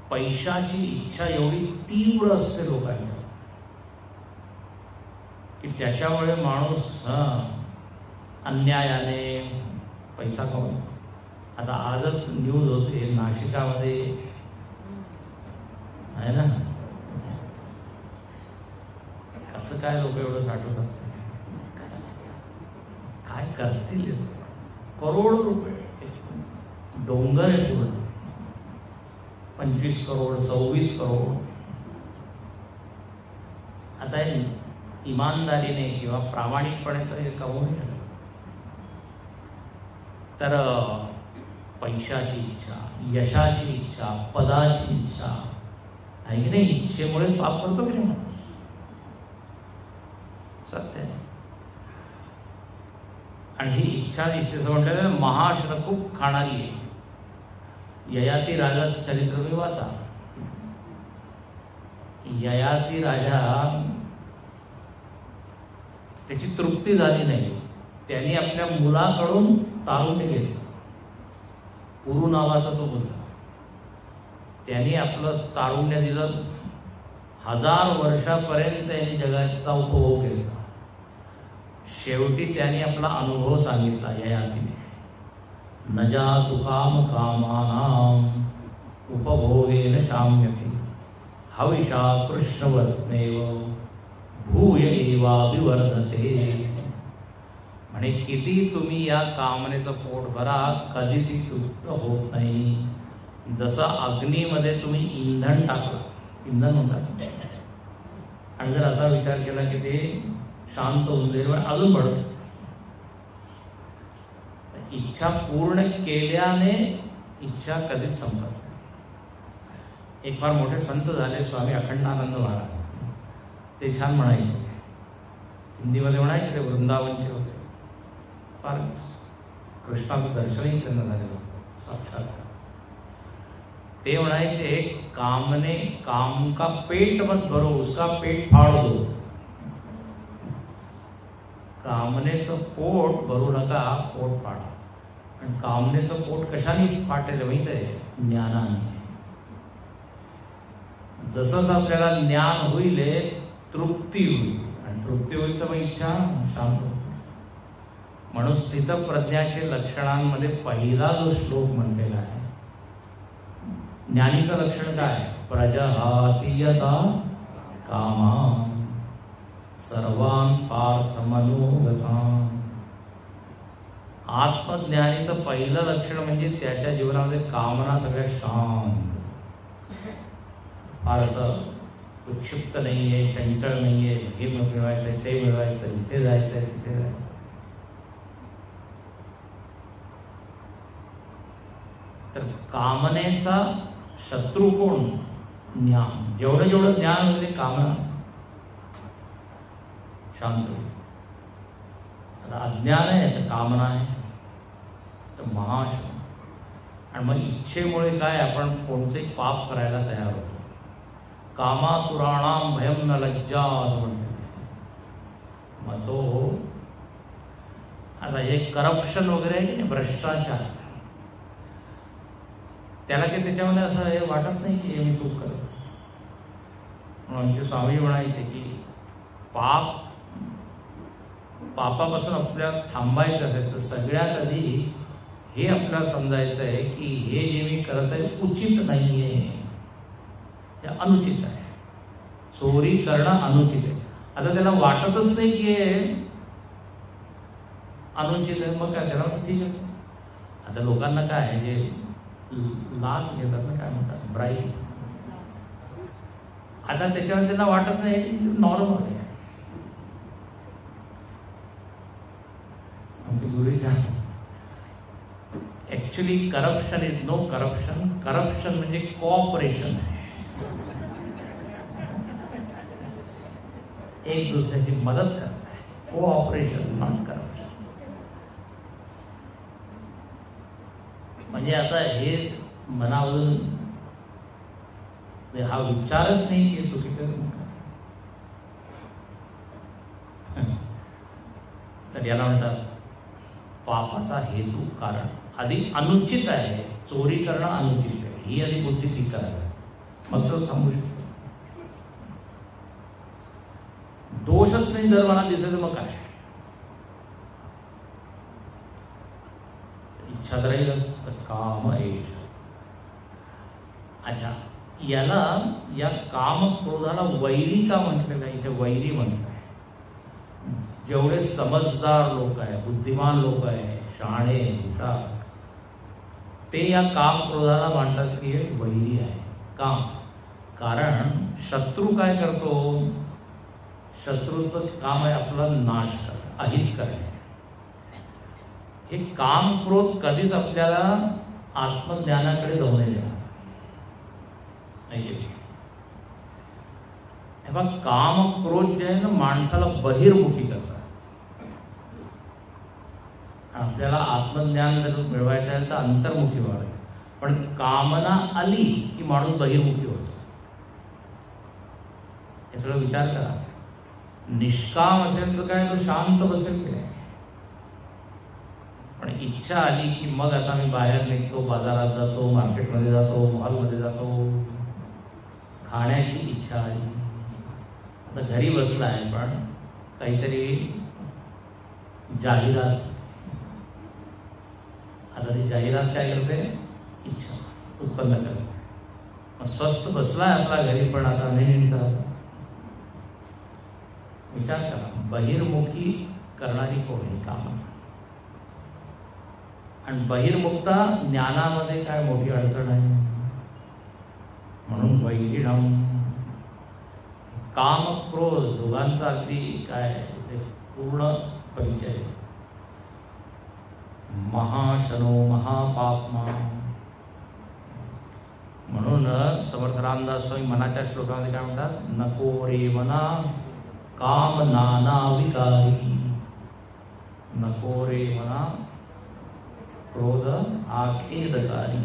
A: पैशाची इच्छा एवढी तीव्र असते लोकांना की त्याच्यामुळे माणूस अन्यायाने पैसा कमवतो. आता आजच न्यूज होते नाशिकामध्ये आहे ना, कसं काय लोक एवढं साठवत असतात, काय करतील? करोड रुपये डोंगर आहे पूर्ण. 25 करोड 26 करोड. आता इमानदारीने किंवा प्रामाणिकपणे तर हे कमवून तर पैशाची इच्छा, यशाची इच्छा, पदाची इच्छा आहे की नाही, इच्छेमुळेच पाप करतो की नाही सत्य आहे. आणि ही इच्छा इच्छेचं म्हटलं महाशर खूप खाणारी आहे. ययाती राजाचं चरित्र मी वाचा. ययाती राजा त्याची तृप्ती झाली नाही. त्यांनी आपल्या मुलाकडून तारुण्य घेतलं. पुरु नावाचा तो मुलगा, त्यांनी आपलं तारुण्य दिलं. 1000 वर्षापर्यंत त्यांनी जगाचा उपभोग केला. शेवटी त्यांनी आपला अनुभव सांगितला ययातीने. न जातु काम कामानां उपभोगेन शाम्यते हविषा कृष्णवत्मेव भूय एवाभिवर्धते. म्हणे किती तुम्ही या कामनेचं पोट भरा, कधीच तृप्त होत नाही. जसं अग्नीमध्ये तुम्ही इंधन टाकलं, इंधन म्हणतात, आणि जर असा विचार केला की ते शांत होऊन जाईल, अजून भरत. इच्छा पूर्ण केल्याने इच्छा कधीच संपत नाही. एक फार मोठे संत झाले स्वामी अखंडानंद महाराज. ते छान म्हणायचे, हिंदीमध्ये म्हणायचे, ते वृंदावनचे होते. फार कृष्णाचं दर्शनही त्यांना झालेलं साक्षात. ते म्हणायचे, काम का पेट मत भरो, उसका पेट फाड़ दो. कामनेचं पोट भरू नका, पोट फाडा. आणि कामनेचं पोट कशाने फाटेल माहित आहे? ज्ञानाने. जसंच आपल्याला ज्ञान होईल, तृप्ती होईल, आणि तृप्ती होईल तर मग इच्छा शांत होईल. म्हणून स्थितप्रज्ञाचे लक्षणांमध्ये पहिला जो श्लोक म्हटलेला आहे, ज्ञानीचं लक्षण काय? प्रजहाति यथा कामान् सर्वान् पार्थ मनोगतान्. आत्मज्ञानीचं पहिलं लक्षण म्हणजे त्याच्या जीवनामध्ये कामना सगळ्या शांत, फार असं विक्षिप्त नाहीये, चंचल नाहीये. हे मिळवायचंय, ते मिळवायचं, इथे जायचंय, तिथे जायचं. तर कामनेचा शत्रू कोण? ज्ञान. जेवढं जेवढं ज्ञान होते कामना शांत होईल. आता अज्ञान आहे तर कामना आहे तर महाशांत. आणि मग इच्छेमुळे काय, आपण कोणते पाप करायला तयार होतो. कामातुराणाम भयम न लज्जा असं म्हणतो. मग तो आता हे करप्शन वगैरे आहे की भ्रष्टाचार, त्याला काही त्याच्यामध्ये असं हे वाटत नाही की मी चूक करतो. आमचे स्वामी म्हणायचे की पापापासून आपल्याला थांबायचं असेल तर सगळ्यात आधी हे आपल्याला समजायचं आहे की हे जे मी करत आहे उचित नाही आहे, हे अनुचित आहे. चोरी करणं अनुचित आहे. आता त्याला वाटतच नाही की हे अनुचित आहे, मग काय त्याला ठीक आहे. आता लोकांना काय जे लाच घेतात ना, काय म्हणतात, ब्राईब, आता त्याच्यावर त्यांना वाटत नाही नॉर्मल आहे. आमची Guruji actually corruption is no corruption. Corruption म्हणजे कोऑपरेशन आहे, एक दुसऱ्याची मदत करत आहे. Cooperation not corruption. म्हणजे आता हे मनावरून हा विचारच नाही की चुकीचं. तर याला म्हणतात पापाचा हेतू, कारण आधी अनुचित आहे. चोरी करणं अनुचित आहे, ही आधी बुद्धी ठीक करायला, मग तो थांबू शकतो. दोषच नाही जर मला दिसायचं मग काय, इच्छा तर राहीलच. काम एष. अच्छा, याला या काम क्रोधाला वैरी का म्हटलेलं आहे? इथे वैरी म्हणतात. जेवढे समजदार लोक आहे, बुद्धिमान लोक आहे, शहाणे हुशार, ते या काम क्रोधाला मानतात की हे वैरी आहे. का? कारण शत्रू काय करतो? शत्रूचं काम आहे आपला नाश करणे, अहित करणे. हे काम क्रोध कधीच आपल्याला आत्मज्ञानाकडे जाऊ नये देणार. काम क्रोध जे आहे ना, माणसाला बहिर्मुखी करतात. आपल्याला आत्मज्ञान जर मिळवायचं आहे तर अंतर्मुखी व्हावे. पण कामना आली की माणूस बहिर्मुखी होतो. हे सगळं विचार करा. निष्काम असेल तर काय, तो शांत बसेल की नाही. पण इच्छा आली की मग आता मी बाहेर निघतो, बाजारात जातो, मार्केटमध्ये जातो, मॉलमध्ये जातो. खाण्याची इच्छा आली. आता घरी बसला आहे पण काहीतरी जाहिरात, आता ती जाहिरात काय करते? इच्छा उत्पन्न करते. मग स्वस्थ बसलाय आपला घरी पण आता नेहमीचा विचार करा, बहिर्मुखी करणारी कोण आहे काम. आणि बहिर्मुखता ज्ञानामध्ये काय मोठी अडचण आहे. म्हणून वैरिणम, काम क्रोध दोघांचा अगदी काय ते पूर्ण परिचय. महाशनो महापापमा. म्हणून समर्थ रामदास स्वामी मनाच्या श्लोकामध्ये काय म्हणतात, नको रे मना काम नाना विकारी, नको रे मना क्रोध आखेदकारी.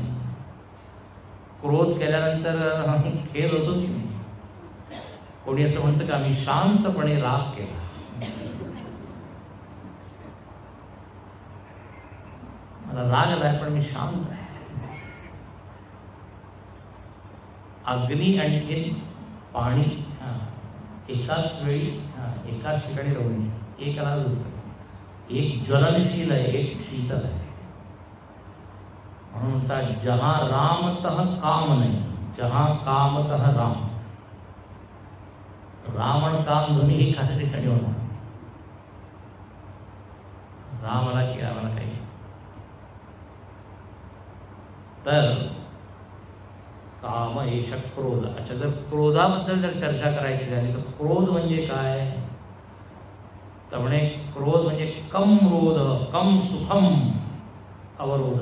A: क्रोध केल्यानंतर खेद होतो की नाही. कोणी असं म्हणतं का मी शांतपणे राग केला. मला राग आलाय पण मी शांत आहे. अग्नी आणखीन पाणी एकाच वेळी एकाच ठिकाणी राहू नये. एकाला एक ज्वलनशील आहे, एक शीतल आहे. म्हणून म्हणतात जहां रामतः काम नाही, जहां कामतः राम. राम आणि काम दोन्ही एकाच ठिकाणी होणार. रामाला की रामाला काही. तर काम एष क्रोध. अच्छा, जर क्रोधाबद्दल जर चर्चा करायची झाली तर क्रोध म्हणजे काय. तर म्हणे क्रोध म्हणजे कम रोध, कम सुखम अवरोध.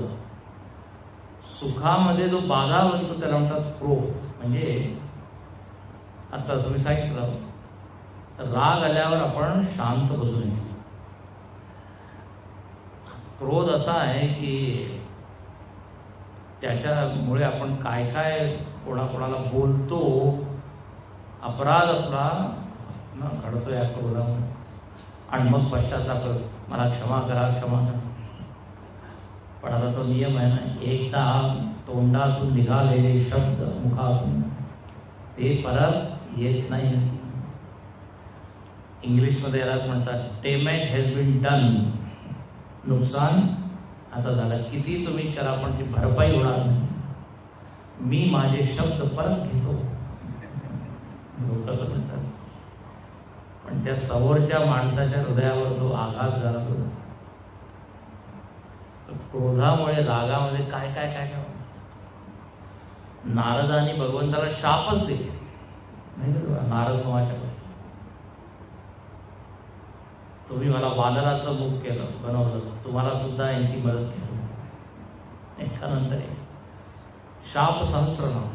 A: सुखामध्ये जो बाधा बनतो त्याला म्हणतात क्रोध. म्हणजे आता तुम्ही सांगितलं, राग आल्यावर आपण शांत बसू नये. क्रोध असा आहे की त्याच्यामुळे आपण काय काय कोणाकोणाला बोलतो, अपराध आपला घडतो या क्रोधामुळे. आणि मग पश्चाताप, मला क्षमा करा क्षमा करा. पण आता तो नियम आहे ना, एकदा तोंडातून निघालेले शब्द मुखातून ते परत येत नाही. इंग्लिशमध्ये याला म्हणतात डॅमेज हॅज बीन डन. नुकसान आता झालं, किती तुम्ही करा पण ती भरपाई होणार नाही. मी माझे शब्द परत घेतो असं म्हणतात. पण त्या समोरच्या माणसाच्या हृदयावर जो आघात झाला तो क्रोधामुळे, रागामध्ये काय काय काय काय. नारदांनी भगवंताला शापच दिले नाही का. नारद मुहाच्या, तुम्ही मला वानराचं मुख केलं, बनवलं, तुम्हाला सुद्धा यांची मदत केली. एकानंतर शाप सहस्रनाम.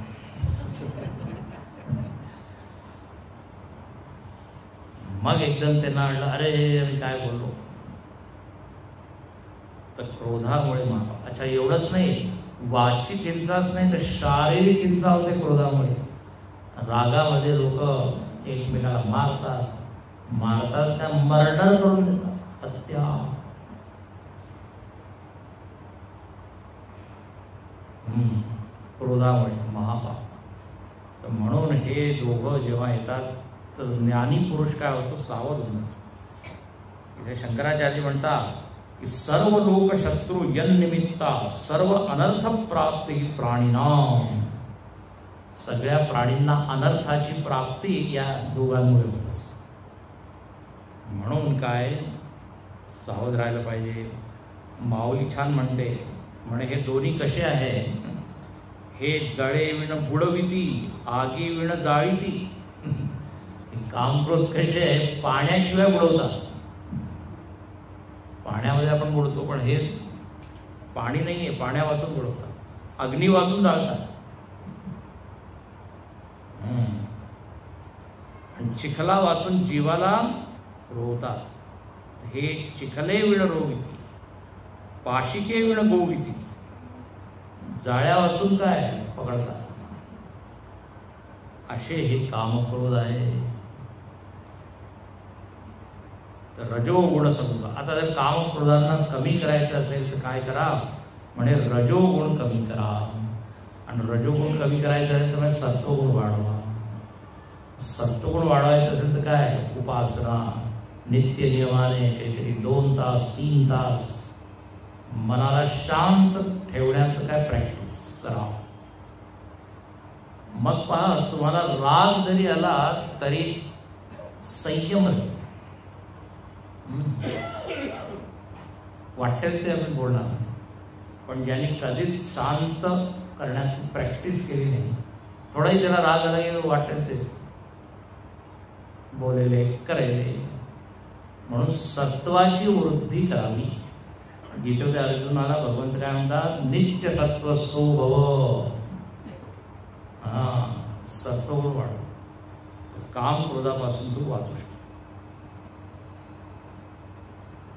A: मग एकदम त्यांना वाटलं अरे मी काय बोललो. तर क्रोधामुळे माफ. अच्छा, एवढंच नाही, वाचिक हिंसाच नाही तर शारीरिक हिंसा होते क्रोधामुळे. रागामध्ये लोक एकमेकाला मारतात, त्या मर्डर करून देतात, हत्या. क्रोधामुळे महापाप. तर म्हणून हे दोघं जेव्हा येतात तर ज्ञानी पुरुष काय होतो, सावध होतो. इथे शंकराचार्य म्हणतात की सर्व लोक शत्रू यन्निमित्ता सर्व अनर्थ प्राप्ती प्राणीनाम. सगळ्या प्राणींना अनर्थाची प्राप्ती या दोघांमुळे होत असते. म्हणून काय सावध राहायला पाहिजे. माऊली छान म्हणते, म्हणे हे दोन्ही कसे आहे. हे जळे विण बुडविती, आगी विण जाळीती. कामक्रोध कसे आहे, पाण्याशिवाय बुडवतात. पाण्यामध्ये आपण बुडतो पण हे पाणी नाहीये, पाण्या वाचून बुडवतात, अग्नी वाचून जाळतात. आणि चिखला वाचून जीवाला रोवतात. हे चिखले विण रोविती, पाशिके विण गोविती. जाळ्या वाचून काय पकडतात. असे हे कामक्रोध आहे. तर रजोगुण समजा. आता जर कामक्रोधांना कमी करायचं असेल तर काय करा, म्हणे रजोगुण कमी करा. आणि रजोगुण कमी करायचं असेल तर सत्वगुण वाढवा. सत्वगुण वाढवायचं असेल तर काय, उपासना, नित्य नियमाने काहीतरी 2 तास 3 तास मनाला शांत ठेवण्याचं काय प्रॅक्टिस करा. मग पहा, तुम्हाला राग जरी आला तरी संयम राहील. वाटेल ते आपण बोलणार, पण ज्यांनी कधीच शांत करण्याची प्रॅक्टिस केली नाही, थोडाही जरा राग आला की वाटेल ते बोलेले करायले. म्हणून सत्वाची वृद्धी करावी. गीतेच्या अर्जुनाला भगवंत काय म्हणतात, नित्य सत्व भव. सत्व वाढ, काम क्रोधापासून तू वाचू शकतो.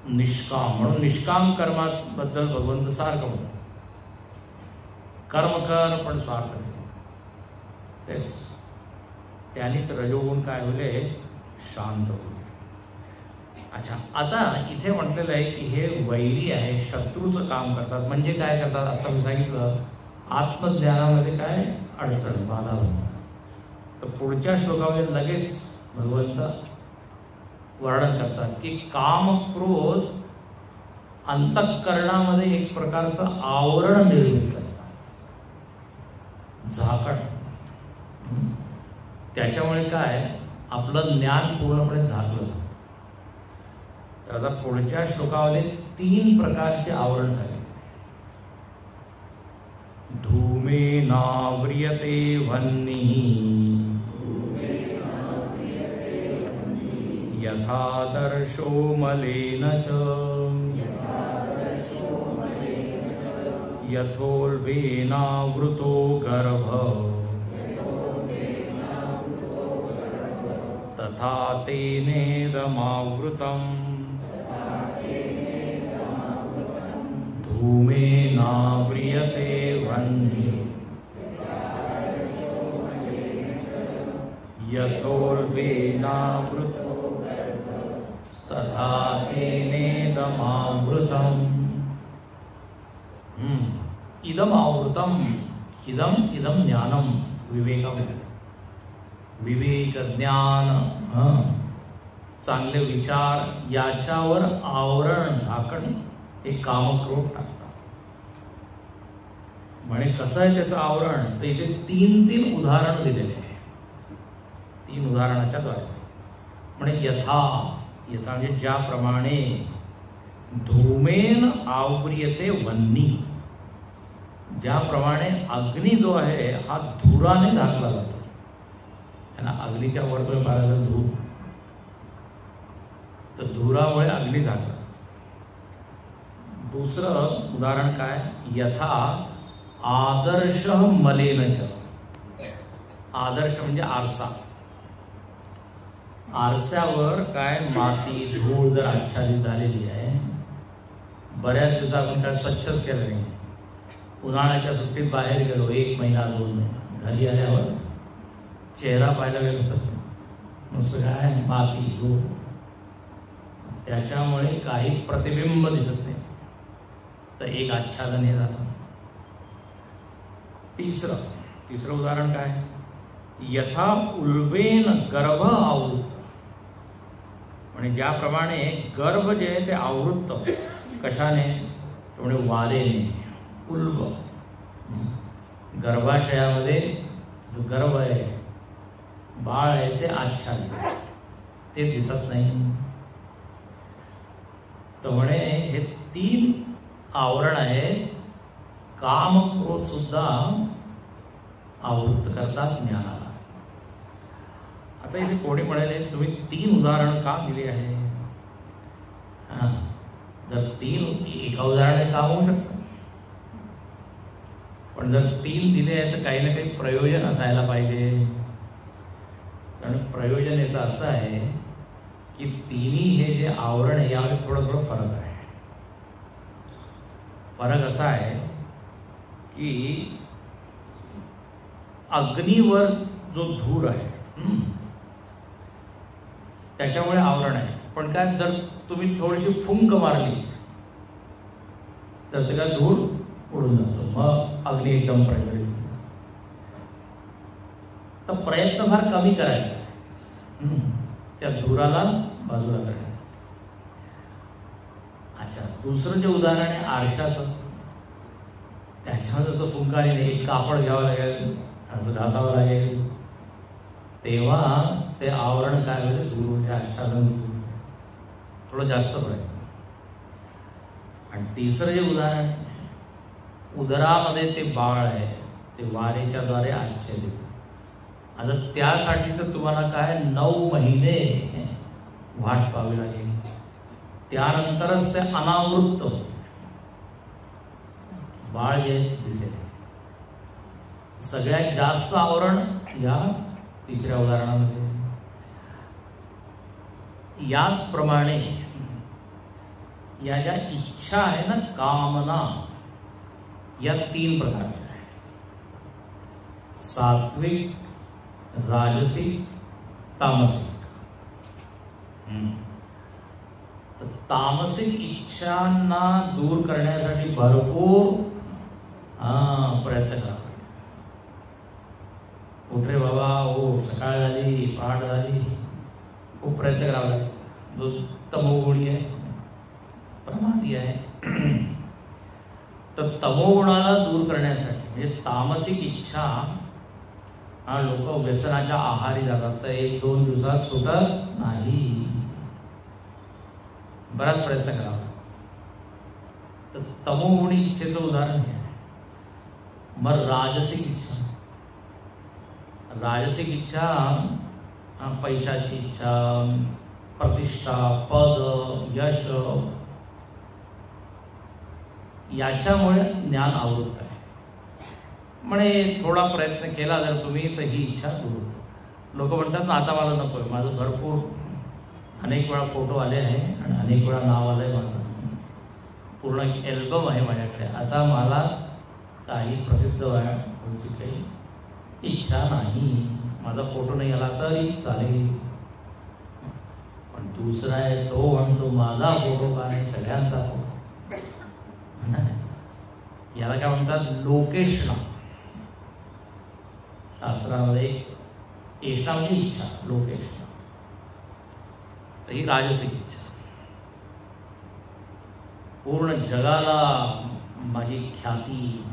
A: निष्काम, म्हणून निष्काम कर्माबद्दल भगवंत सारखं म्हणतो, कर्म कर पण स्वार्थ कर. तेच त्यांनीच रजोगुण काय होले, शांत होईल. अच्छा, आता इथे म्हटलेलं आहे की हे वैरी आहे, शत्रूचं काम करतात. म्हणजे काय करतात, आता मी सांगितलं आत्मज्ञानामध्ये काय अडचण बाधा होतात. तर पुढच्या श्लोकामध्ये लगेच भगवंत वर्णन करतात की काम क्रोध अंतःकरणामध्ये एक प्रकारचं आवरण निर्मित करतात, झाकण. त्याच्यामुळे काय आपलं ज्ञान पूर्णपणे झाकलं. तर आता पुढच्या श्लोकामध्ये 3 प्रकारचे आवरण झाले. धूमेनाव्रियते वह्निः यथादर्शो मलेन च यथोल्बेनावृतो गर्भः तथा तेनेदमावृतम्. धूमेनाव्रियते वह्निः यथोल्बेनावृतो तथा तेनेदमावृतम्. इदमावृतम्, इदं ज्ञानम, विवेकम, विवेक ज्ञान, चांगले विचार याच्यावर आवरण झाकण हे कामक्रोध टाकतात. म्हणे कसं आहे त्याचं आवरण, तर इथे 3 उदाहरण दिलेले आहे. 3 उदाहरणाच्या द्वारे म्हणे यथा, यथा म्हणजे ज्याप्रमाणे, धूमेन आवृयते वह्निः, ज्याप्रमाणे अग्नी जो आहे हा धुराने झाकला जातो. अग्नीच्या वर तुम्ही पाहिलं धूर, तर धुरामुळे अग्नी झाकला. दुसरं उदाहरण काय, यथा आदर्श मलेन च. आदर्श म्हणजे आरसा. आरशावर काय माती धूळ जर आच्छादित झालेली आहे, बऱ्याच दिवसा आपण काय स्वच्छच केलं नाही, उन्हाळ्याच्या सुट्टीत बाहेर गेलो 1 महिना 2 महिना, घरी आल्यावर चेहरा पाहायला गेलो तर नुसतं काय माती धूळ, त्याच्यामुळे काही प्रतिबिंब दिसत नाही. तर एक आच्छादन हे झालं. तिसरं उदाहरण काय, यथा उल्बेन गर्भ आवृत्त. म्हणजे ज्याप्रमाणे गर्भ जे आहे ते आवृत्त कशाने, म्हणजे वारेने. उल्ब, गर्भाशयामध्ये जो गर्भ आहे, बाळ आहे ते आच्छादित, ते दिसत नाही. तर म्हणे हे 3 आवरण आहे, काम क्रोध सुद्धा आवृत्त करतात ज्ञानाला. आता इथे कोणी म्हणाले तुम्ही 3 उदाहरण का दिली आहे. जर 3 एका उदाहरणाने काम होऊ शकतं, पण जर 3 दिले आहे तर काही ना काही प्रयोजन असायला पाहिजे. कारण प्रयोजन याचं असं आहे की 3 हे जे आवरण आहे यामध्ये थोडं फरक आहे. फरक असा आहे की अग्नीवर जो धूर आहे त्याच्यामुळे आवरण आहे, पण काय जर तुम्ही थोडीशी फुंक मारली तर त्याला धूर उडून जातो, मग अग्नी एकदम प्रज्वलित होतो. तर प्रयत्न फार कमी करायचा त्या धुराला बाजूला करण्याचा. अच्छा, दुसरं जे उदाहरण आहे आरशाचं, त्याच्यावर जसं फुंकाने एक कापड घ्यावं लागेल, असं घासावं लागेल, तेव्हा ते आवरण काय होईल, धूर म्हणजे आच्छादन. थोडं जास्त प्रयत्न. आणि तिसरं जे उदाहरण आहे, उदरामध्ये ते बाळ आहे, ते वारेच्या द्वारे आच्छादित. आता त्यासाठी तर तुम्हाला काय 9 महिने वाट पाहावी लागेल, त्यानंतरच ते अनावृत्त बाळ जे दिसेल. सगळ्यात जास्त आवरण या तिसऱ्या उदाहरणामध्ये. याचप्रमाणे या ज्या इच्छा आहे ना, कामना, या 3 प्रकारच्या आहे. सात्विक, राजसिक, तामसिक. तर तामसिक इच्छांना दूर करण्यासाठी भरपूर प्रयत्न करा. उठ रे बाबा, हो, सकाळ झाली, पहाट झाली, खूप प्रयत्न करावा लागेल. जो तमोगुणी आहे, प्रमादी आहे, तर तमोगुणाला दूर करण्यासाठी म्हणजे तामसिक इच्छा लोक व्यसनाच्या आहारी जातात, तर 1-2 दिवसात सुटत नाही, बराच प्रयत्न करावा. तर तमोगुणी इच्छेचं उदाहरण आहे. मग राजसिक इच्छा, राजसिक इच्छा, पैशाची इच्छा, प्रतिष्ठा, पद, यश, याच्यामुळे ज्ञान आवृत्त आहे. म्हणे थोडा प्रयत्न केला जर तुम्ही तर ही इच्छा दूर होते. लोक म्हणतात ना, आता मला नको आहे, माझं भरपूर अनेक वेळा फोटो आले आहे आणि अनेक वेळा नाव आलं आहे, माझं पूर्ण एक अल्बम आहे माझ्याकडे, आता मला काही प्रसिद्ध व्हायची काही इच्छा नाही, माझा फोटो नाही आला तरी चालेल. पण दुसरा आहे तो म्हणतो माझा फोटो का नाही, सगळ्यांचा फोटो. याला काय म्हणतात, लोकेशना. शास्त्रामध्ये एषा म्हणजे इच्छा, लोकेशना. तर ही राजसिक इच्छा. पूर्ण जगाला माझी ख्याती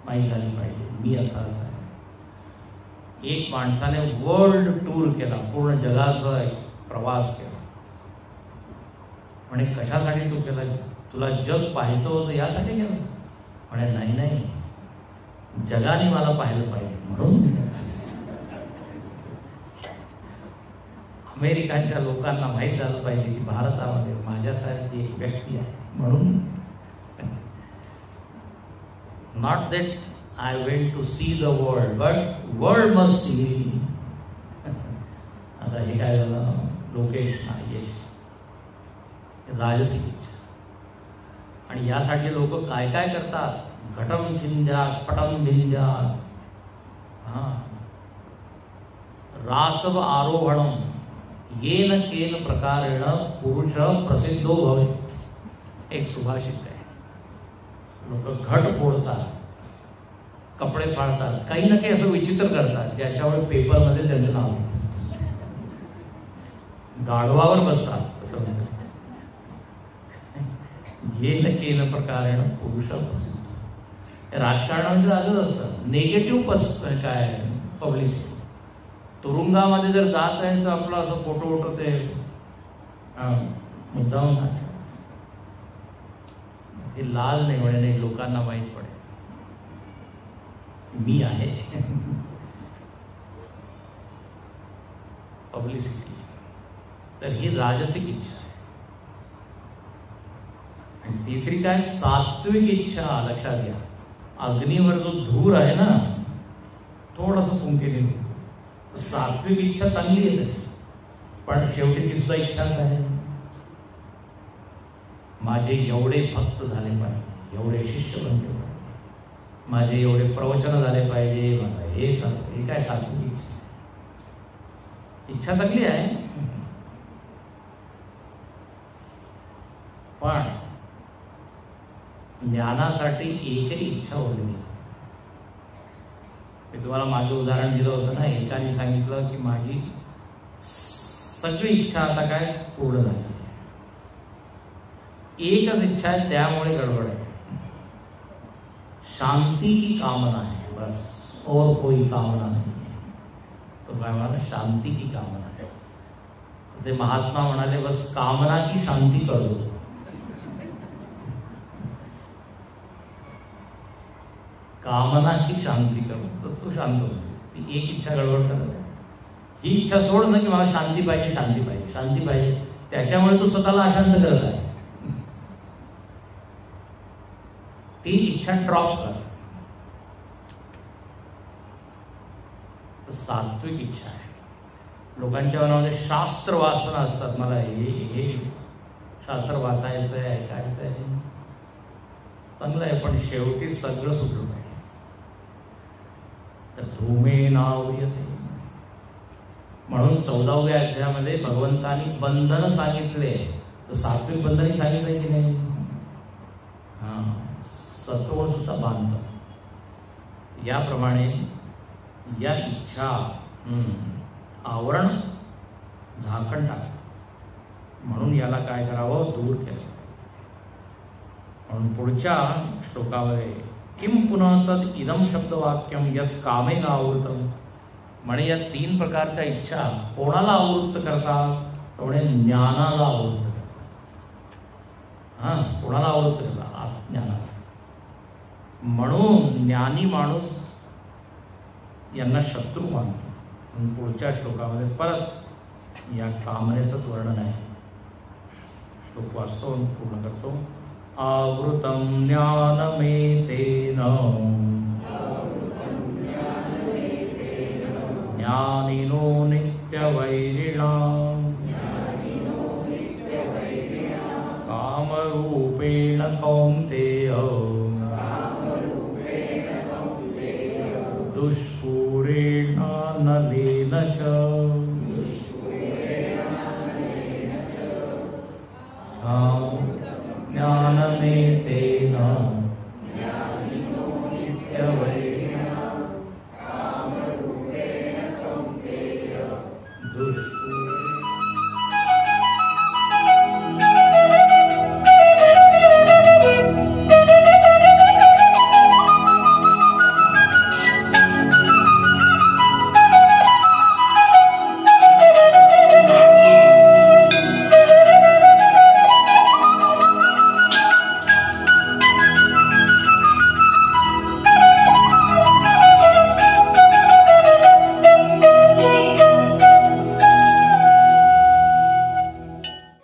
A: माहीत झाली पाहिजे, मी असा आहे. एक माणसाने वर्ल्ड टूर केला, पूर्ण जगाचा प्रवास केला. म्हणे कशासाठी तू केला, तुला जग पाहायचं होतं यासाठी केलं. म्हणे नाही नाही, जगाने मला पाहिलं पाहिजे म्हणून. अमेरिकांच्या लोकांना माहीत झालं पाहिजे की भारतामध्ये माझ्यासारखी एक व्यक्ती आहे म्हणून. Not that I went to see the world, but world must see me. आता हे काय झालं, लोकेश यश, राजसिक इच्छा. आणि यासाठी लोक काय काय करतात, घटम झिंजात, पटम भिंजात, रासव आरोहणम, येन केन प्रकारेण पुरुष प्रसिद्धो भवेत्. एक सुभाषित आहे. लोक घट फोडतात, कपडे फाडतात, काही ना काही असं विचित्र करतात ज्याच्यामुळे पेपरमध्ये त्यांचं नाव येतं. गाढवावर बसतात. येन केन प्रकारेण पुरुष प्रसिद्ध. राजकारणामध्ये असंच असतं, निगेटिव्ह काय पब्लिसिटी. तुरुंगामध्ये जर जात आहे तर आपला असं फोटो ते मुद्दाम ते लाल नाही म्हणे, नाही लोकांना माहीत पडेल मी आहे. पब्लिसिटी. तर ही राजसिक इच्छा आहे. आणि तिसरी काय, सात्विक इच्छा. लक्षात घ्या, अग्नीवर जो धूर आहे ना, थोडंसं फुंकेने, सात्विक इच्छा चांगली आहे तशी, पण शेवटी ती सुद्धा इच्छाच आहे. माझे एवढे भक्त झाले पाहिजे, एवढे शिष्य बनले पाहिजे, माझे एवढे प्रवचन झाले पाहिजे, मला हे काय सात्विक इच्छा. इच्छा चांगली आहे, पण ज्ञानासाठी एकही इच्छा उरली नाही. मी तुम्हाला मागे उदाहरण दिलं होतं ना, एकाने सांगितलं की माझी सगळी इच्छा आता काय पूर्ण झाली, एकच इच्छा आहे, त्यामुळे गडबड आहे. शांति की कामना है बस, और कोई कामना नहीं है. तो काय मला शांति की कामना है. ते महात्मा म्हणाले, बस कामना की शांती करो. कामना की शांती करो, तर तू शांत होतो. ती एक इच्छा गडबड करत आहे. ही इच्छा सोड ना की मला शांती पाहिजे, शांती पाहिजे, शांती पाहिजे. त्याच्यामुळे तू स्वतःला अशांत करत आहे. ती इच्छा ड्रॉप कर. तर सात्विक इच्छा आहे. लोकांच्या मनामध्ये शास्त्र वासना असतात. मला हे शास्त्र वाचायचं आहे, ऐकायचं आहे, चांगलं आहे, पण शेवटी सगळं सुटलं पाहिजे. तर धूमे नाव येते. म्हणून 14व्या अध्यायामध्ये भगवंतांनी बंधन सांगितले. तर सात्विक बंधन सांगितलंय की नाही? हा, सत्व सुद्धा बांधतं. याप्रमाणे या इच्छा आवरण झाकण टाक. म्हणून याला काय करावं? दूर केलं. म्हणून पुढच्या श्लोकामध्ये किम पुनः तद इदम शब्दवाक्यम यत कामेन आवृतम. म्हणे या 3 प्रकारच्या इच्छा कोणाला आवृत्त करतात? तर म्हणे ज्ञानाला आवृत्त करतात. हा, कोणाला आवृत्त करतात? आत्मज्ञानाला. म्हणून ज्ञानी माणूस यांना शत्रू मानतो. म्हणून पुढच्या श्लोकामध्ये परत या कामनेचंच वर्णन आहे. श्लोक वाचतो, पूर्ण करतो. आवृतम ज्ञानमेतेन ज्ञानिनो नित्यवैरिणा कामरूपेण कौन्तेय दुष्पूरेण नलेन च